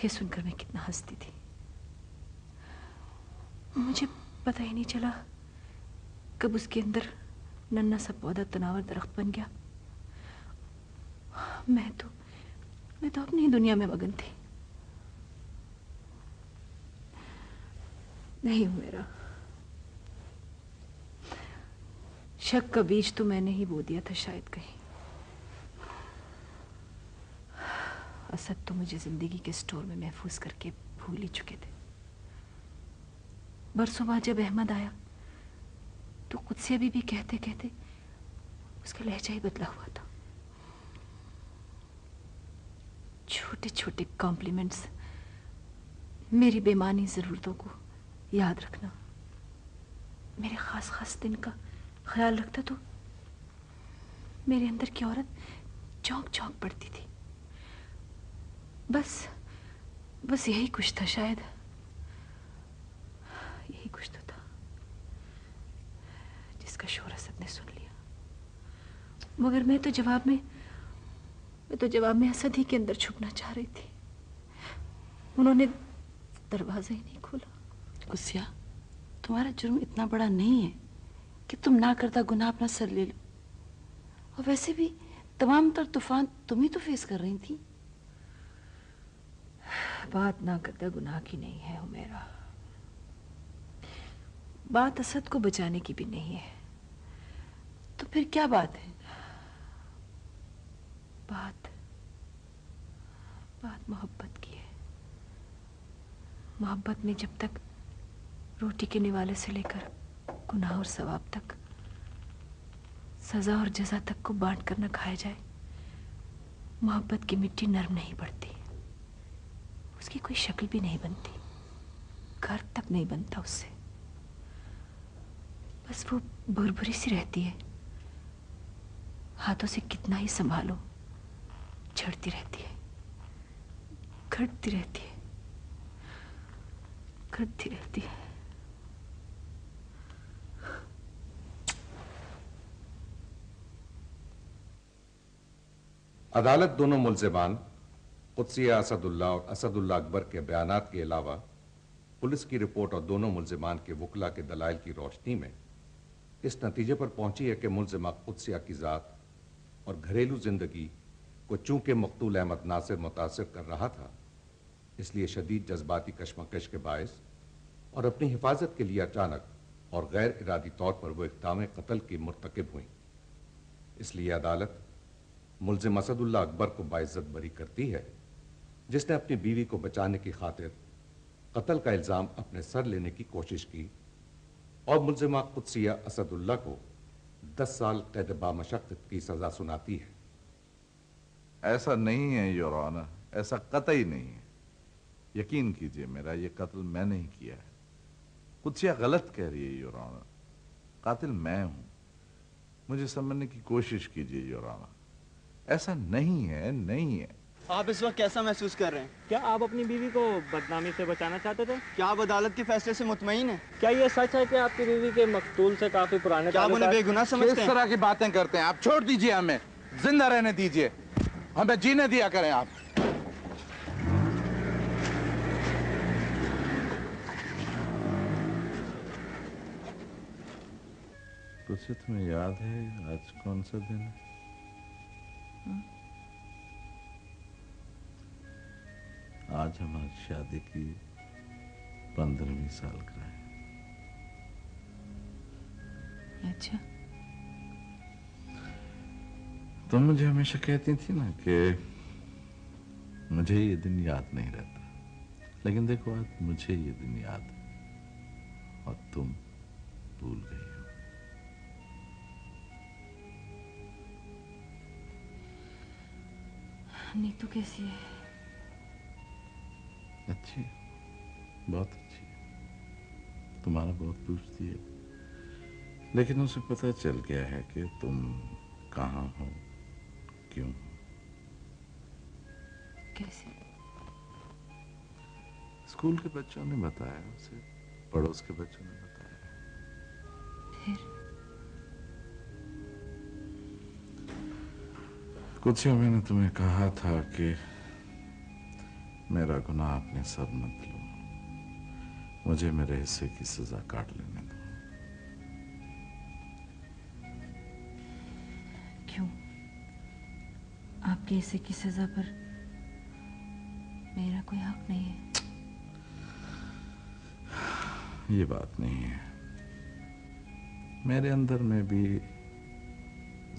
Speaker 1: ये सुनकर मैं कितना हंसती थी, मुझे पता ही नहीं चला कब उसके अंदर नन्हा सा पौधा तनावर दरख्त बन गया। मैं तो अपनी ही दुनिया में मगन थी। नहीं मेरा शक का बीज तो मैंने ही बो दिया था शायद कहीं। असद तो मुझे जिंदगी के स्टोर में महफूज करके भूल ही चुके थे। बरसों बाद जब अहमद आया तो कुत्सिया बीबी कहते कहते उसका लहजा ही बदला हुआ था। छोटे छोटे कॉम्प्लीमेंट्स, मेरी बेमानी जरूरतों को याद रखना, मेरे खास दिन का ख्याल रखता तो मेरे अंदर की औरत चौंक चौंक पड़ती थी। बस यही कुछ था, शायद यही कुछ तो था जिसका शोर असद ने सुन लिया। मगर मैं तो जवाब में असद ही के अंदर छुपना चाह रही थी। उन्होंने दरवाजा ही नहीं खोला।
Speaker 7: कुसिया, तुम्हारा जुर्म इतना बड़ा नहीं है कि तुम ना करता गुनाह अपना सर ले लो। और वैसे भी तमाम तर तूफान तुम ही तो फेस कर रही थी।
Speaker 1: बात ना करता गुनाह की नहीं है हुमैरा, बात असद को बचाने की भी नहीं है।
Speaker 7: तो फिर क्या बात है?
Speaker 1: बात मोहब्बत की है। मोहब्बत में जब तक रोटी के निवाले से लेकर गुनाह और सवाब तक, सजा और जजा तक को बांट कर न खाया जाए, मोहब्बत की मिट्टी नरम नहीं पड़ती, उसकी कोई शक्ल भी नहीं बनती, घर तक नहीं बनता उससे। बस वो भुरभुरी सी रहती है, हाथों से कितना ही संभालो झड़ती रहती है, घटती रहती है, घटती रहती है।
Speaker 9: अदालत दोनों मुल्जिमान कुद्सिया असदुल्ला और असदुल्ला अकबर के बयानात के अलावा पुलिस की रिपोर्ट और दोनों मुल्जिमान के वकला के दलाइल की रोशनी में इस नतीजे पर पहुंची है कि मुल्जिमा कुद्सिया की ज़ात और घरेलू जिंदगी को चूंकि मकतूल अहमद नासिर मुतासिर कर रहा था, इसलिए शदीद जज्बाती कशमकश के बायस और अपनी हिफाजत के लिए अचानक और गैर इरादी तौर पर वो इक़दाम कत्ल की मुर्तकिब हुई। इसलिए अदालत मुल्जिम असदुल्ला अकबर को बाइज्जत बरी करती है, जिसने अपनी बीवी को बचाने की खातिर कत्ल का इल्ज़ाम अपने सर लेने की कोशिश की, और मुल्जिमा कुद्सिया असदुल्ला को 10 साल कैद बामशक्कत की सजा सुनाती है।
Speaker 3: ऐसा नहीं है योर ऑनर, ऐसा कतई नहीं है। यकीन कीजिए, मेरा ये कत्ल मैं नहीं किया है। कुद्सिया गलत कह रही है योर ऑनर, कातिल मैं हूं। मुझे समझने की कोशिश कीजिए योर ऑनर, ऐसा नहीं है, नहीं है।
Speaker 10: आप इस वक्त कैसा महसूस कर रहे हैं?
Speaker 11: क्या आप अपनी बीवी को बदनामी से बचाना चाहते थे?
Speaker 10: क्या आप अदालत के फैसले से मुतमईन हैं?
Speaker 11: क्या ये सच है कि आपकी बीवी के मकतूल से काफी पुराने
Speaker 10: क्या आप उन्हें बेगुनाह समझते हैं?
Speaker 12: किस तरह की बातें करते हैं आप? छोड़ दीजिए, हमें जिंदा रहने दीजिए, हमें जीने दिया करें आप।
Speaker 3: कुछ तुम्हें याद है आज कौन सा दिन है? आज हमारी शादी की 15वीं सालगिरह है।
Speaker 1: अच्छा,
Speaker 3: तुम मुझे हमेशा कहती थी ना कि मुझे ये दिन याद नहीं रहता, लेकिन देखो आज मुझे ये दिन याद है और तुम भूल गई हो।
Speaker 1: नीतू कैसी है?
Speaker 3: अच्छी, बहुत अच्छी है। तुम्हारा बहुत पूछती है, लेकिन उसे पता चल गया है कि तुम कहाँ हो, क्यों हो।
Speaker 1: कैसे?
Speaker 3: स्कूल के बच्चों ने बताया उसे, पड़ोस के बच्चों ने बताया।
Speaker 1: फिर
Speaker 3: कुछ ही मैंने तुम्हें कहा था कि मेरा गुनाह अपने सर मत लो, मुझे मेरे हिस्से की सजा काट लेने दो।
Speaker 1: क्यों? आपके हिस्से की सजा पर मेरा कोई हक नहीं है?
Speaker 3: ये बात नहीं है, मेरे अंदर में भी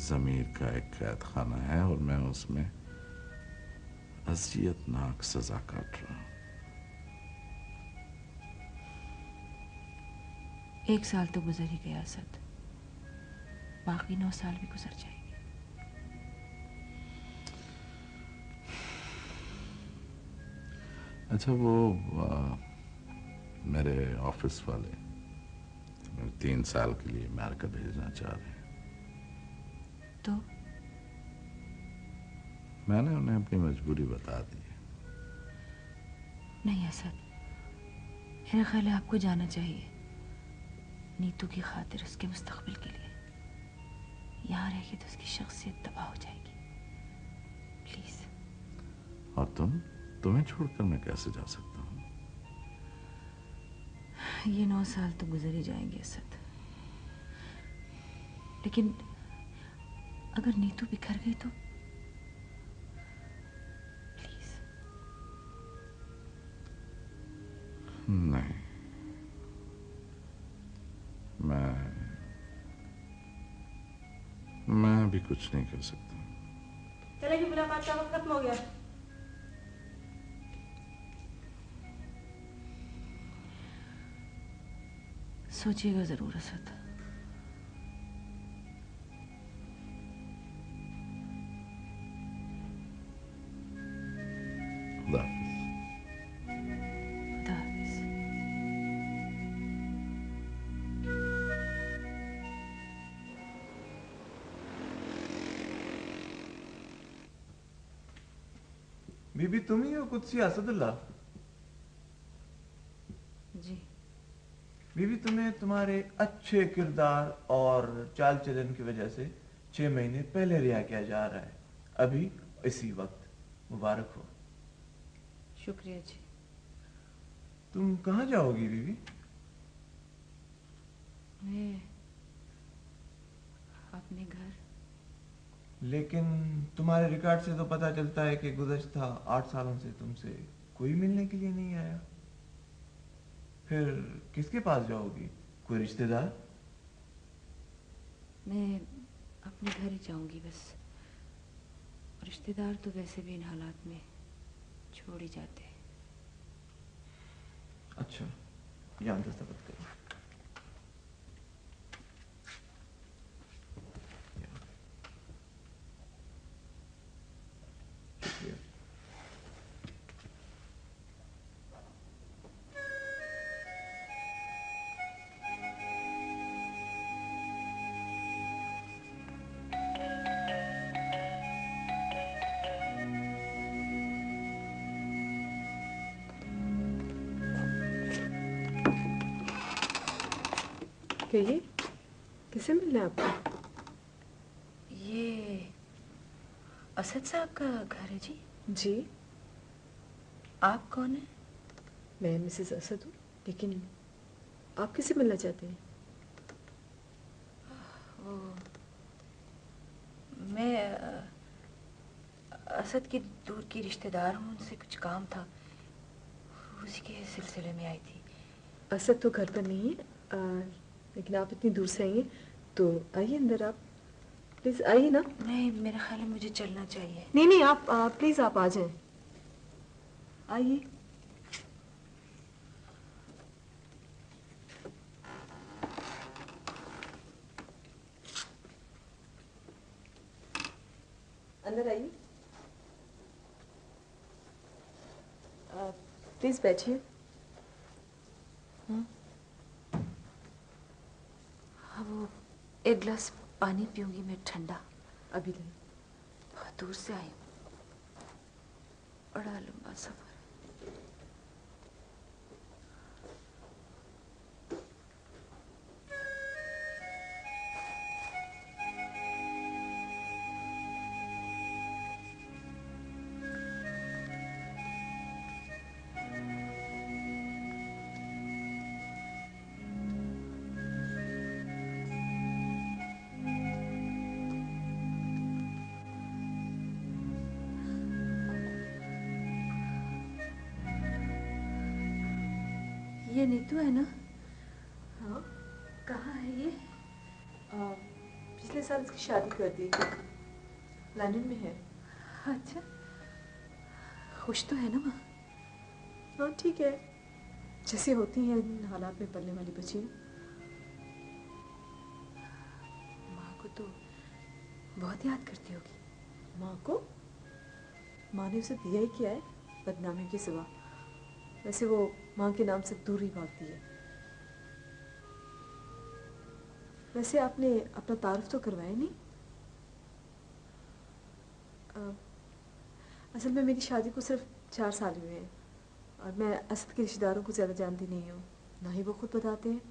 Speaker 3: ज़मीर का एक कैद खाना है और मैं उसमें अज़ियतनाक सजा काट रहा हूं।
Speaker 1: 1 साल तो गुजर ही गया असद, बाकी 9 साल भी गुजर जाएंगे।
Speaker 3: अच्छा, वो मेरे ऑफिस वाले 3 साल के लिए अमेरिका भेजना चाह रहे हैं।
Speaker 1: तो
Speaker 3: मैंने उन्हें अपनी मजबूरी बता दी।
Speaker 1: नहीं असद, मेरा ख्याल है आपको जाना चाहिए। नीतू की खातिर, उसके मुस्तकबिल के लिए। यहाँ रहेगी तो उसकी शख्सियत तबाह हो जाएगी। प्लीज।
Speaker 3: और तुम्हें छोड़कर मैं कैसे जा सकता हूँ?
Speaker 1: ये 9 साल तो गुजर ही जाएंगे असद, लेकिन अगर नीतू बिखर गई तो प्लीज।
Speaker 3: नहीं, मैं अभी कुछ नहीं कर सकता।
Speaker 13: चलेगी, मुलाकात का वक्त खत्म हो गया।
Speaker 1: सोचिएगा जरूर असद।
Speaker 3: खुदा
Speaker 1: हाफिज।
Speaker 14: बीबी तुम ही हो कुत्सी असदुल्ला?
Speaker 1: जी।
Speaker 14: बीबी तुम्हें तुम्हारे अच्छे किरदार और चाल चलन की वजह से 6 महीने पहले रिहा किया जा रहा है, अभी इसी वक्त। मुबारक हो।
Speaker 1: शुक्रिया जी।
Speaker 14: तुम कहाँ जाओगी बीबी?
Speaker 1: मैं अपने घर।
Speaker 14: लेकिन तुम्हारे रिकॉर्ड से तो पता चलता है कि गुज़श्ता 8 सालों से तुमसे कोई मिलने के लिए नहीं आया। फिर किसके पास जाओगी? कोई रिश्तेदार?
Speaker 1: मैं अपने घर ही जाऊंगी बस। रिश्तेदार तो वैसे भी इन हालात में छोड़ ही जाते हैं।
Speaker 14: अच्छा, यहाँ दस्तखत करो। शुक्रिया।
Speaker 15: कहिए, किसे मिलना है आपको?
Speaker 1: ये असद साहब का घर है जी?
Speaker 15: जी।
Speaker 1: आप कौन है?
Speaker 15: मैं मिसेस असद हूँ, लेकिन आप किसे मिलना चाहते हैं?
Speaker 1: वो मैं असद की दूर की रिश्तेदार हूँ, उनसे कुछ काम था, उसी के सिलसिले में आई थी।
Speaker 15: असद तो घर पर नहीं है, लेकिन आप इतनी दूर से आई हैं तो आइए अंदर। आप प्लीज आइए ना।
Speaker 1: नहीं, मेरा ख्याल है मुझे चलना चाहिए।
Speaker 15: नहीं नहीं, आप प्लीज आप आ जाएं। आइए। अंदर आइए। प्लीज बैठिए।
Speaker 1: वो एक गिलास पानी पीऊंगी मैं, ठंडा।
Speaker 15: अभी नहीं।
Speaker 1: बहुत दूर से आई हूँ, बड़ा लंबा सफर। ये नीतू है ना?
Speaker 15: हाँ।
Speaker 1: कहाँ है ये?
Speaker 15: पिछले साल इसकी शादी कर दी, लंदन में है।
Speaker 1: अच्छा, खुश तो है ना माँ?
Speaker 15: हाँ ठीक है, जैसे होती हैं इन हालात में पलने वाली बच्ची।
Speaker 1: माँ को तो बहुत याद करती होगी।
Speaker 15: माँ को? माँ ने उसे दिया ही क्या है बदनामी के सिवा। वैसे वो माँ के नाम से दूर ही भागती है। वैसे आपने अपना तारुफ तो करवाया नहीं? असल में मेरी शादी को सिर्फ 4 साल हुए हैं और मैं असद के रिश्तेदारों को ज़्यादा जानती नहीं हूँ, ना ही वो खुद बताते हैं।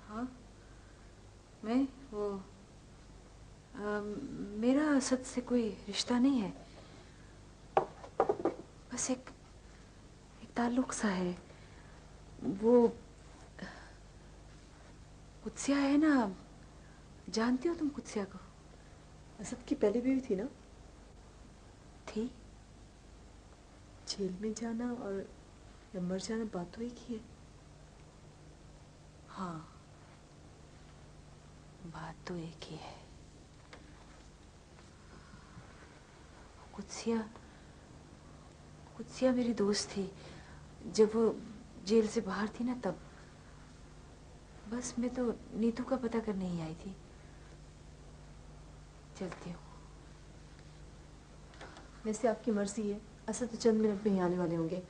Speaker 1: हाँ, मैं वो मेरा असद से कोई रिश्ता नहीं है, बस एक ताल्लुक सा है। वो कुत्सिया है ना, जानती हो तुम कुत्सिया को?
Speaker 15: असद की पहली बीवी थी ना?
Speaker 1: थी।
Speaker 15: जेल में जाना और या मर जाना बात तो एक ही है।
Speaker 1: हाँ, बात तो एक ही है। कुत्सिया मेरी दोस्त थी जब वो जेल से बाहर थी ना, तब। बस मैं तो नीतू का पता करने ही आई थी। चलती हूँ।
Speaker 15: वैसे आपकी मर्जी है, असद तो चंद मिनट में ही आने वाले होंगे,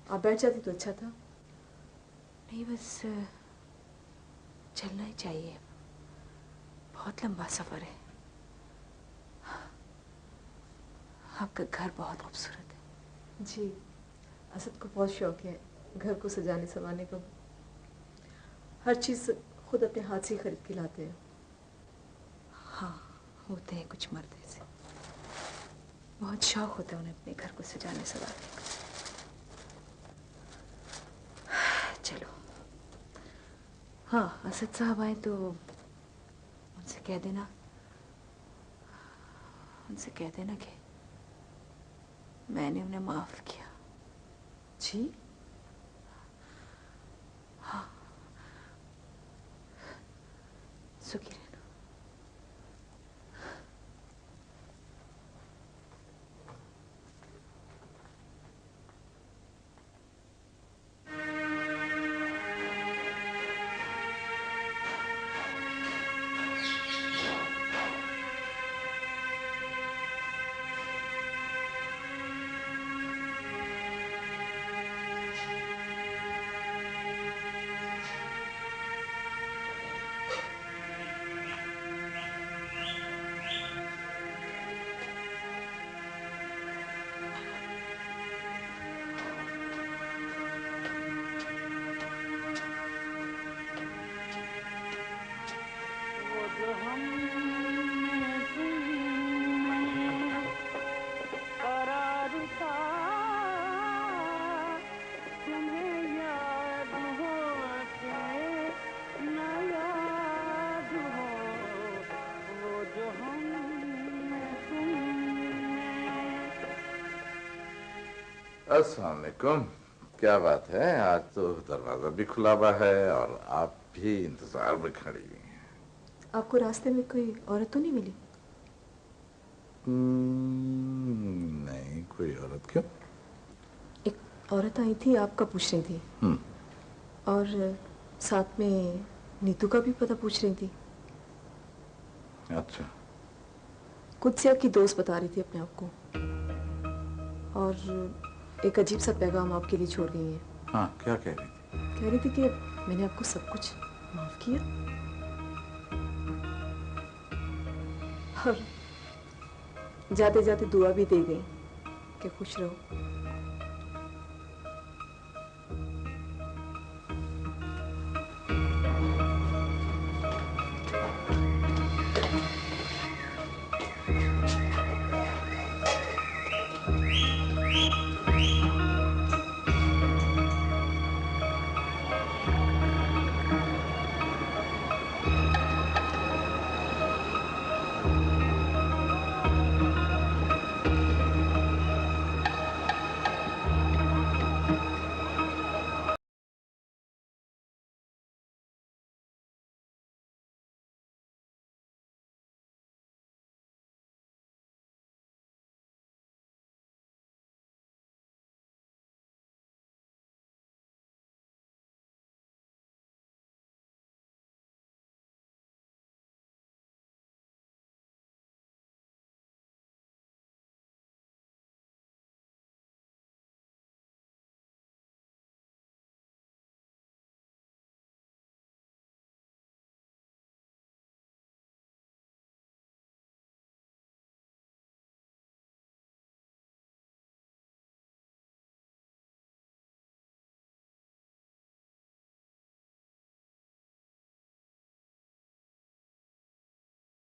Speaker 15: आप बैठ जाती तो अच्छा था।
Speaker 1: नहीं, बस चलना ही चाहिए, बहुत लंबा सफर है। आपका घर बहुत खूबसूरत है।
Speaker 15: जी, असद को बहुत शौक है घर को सजाने संवारने का। हर चीज़ खुद अपने हाथ से खरीद के लाते हैं।
Speaker 1: हाँ, होते हैं कुछ मर्द ऐसे, बहुत शौक होता है उन्हें अपने घर को सजाने संवारने का। चलो, हाँ, असद साहब आए तो उनसे कह देना कि मैंने उन्हें माफ किया।
Speaker 15: जी?
Speaker 1: हाँ, सुखी रहना।
Speaker 3: अस्सलाम वालेकुम। क्या बात है, आज तो दरवाजा भी खुला हुआ है और आप भी इंतजार में खड़ी हुई हैं।
Speaker 15: आपको रास्ते में कोई औरत तो नहीं मिली?
Speaker 3: नहीं, कोई औरत क्यों?
Speaker 15: एक औरत आई थी, आपका पूछ रही थी। और साथ में नीतू का भी पता पूछ रही थी।
Speaker 3: अच्छा।
Speaker 15: कुत्सिया की दोस्त बता रही थी अपने आप को, और एक अजीब सा पैगाम आपके लिए छोड़ गई है।
Speaker 3: हाँ, क्या कह रही थी?
Speaker 15: कह रही थी कि मैंने आपको सब कुछ माफ किया और जाते जाते दुआ भी दे गई कि खुश रहो।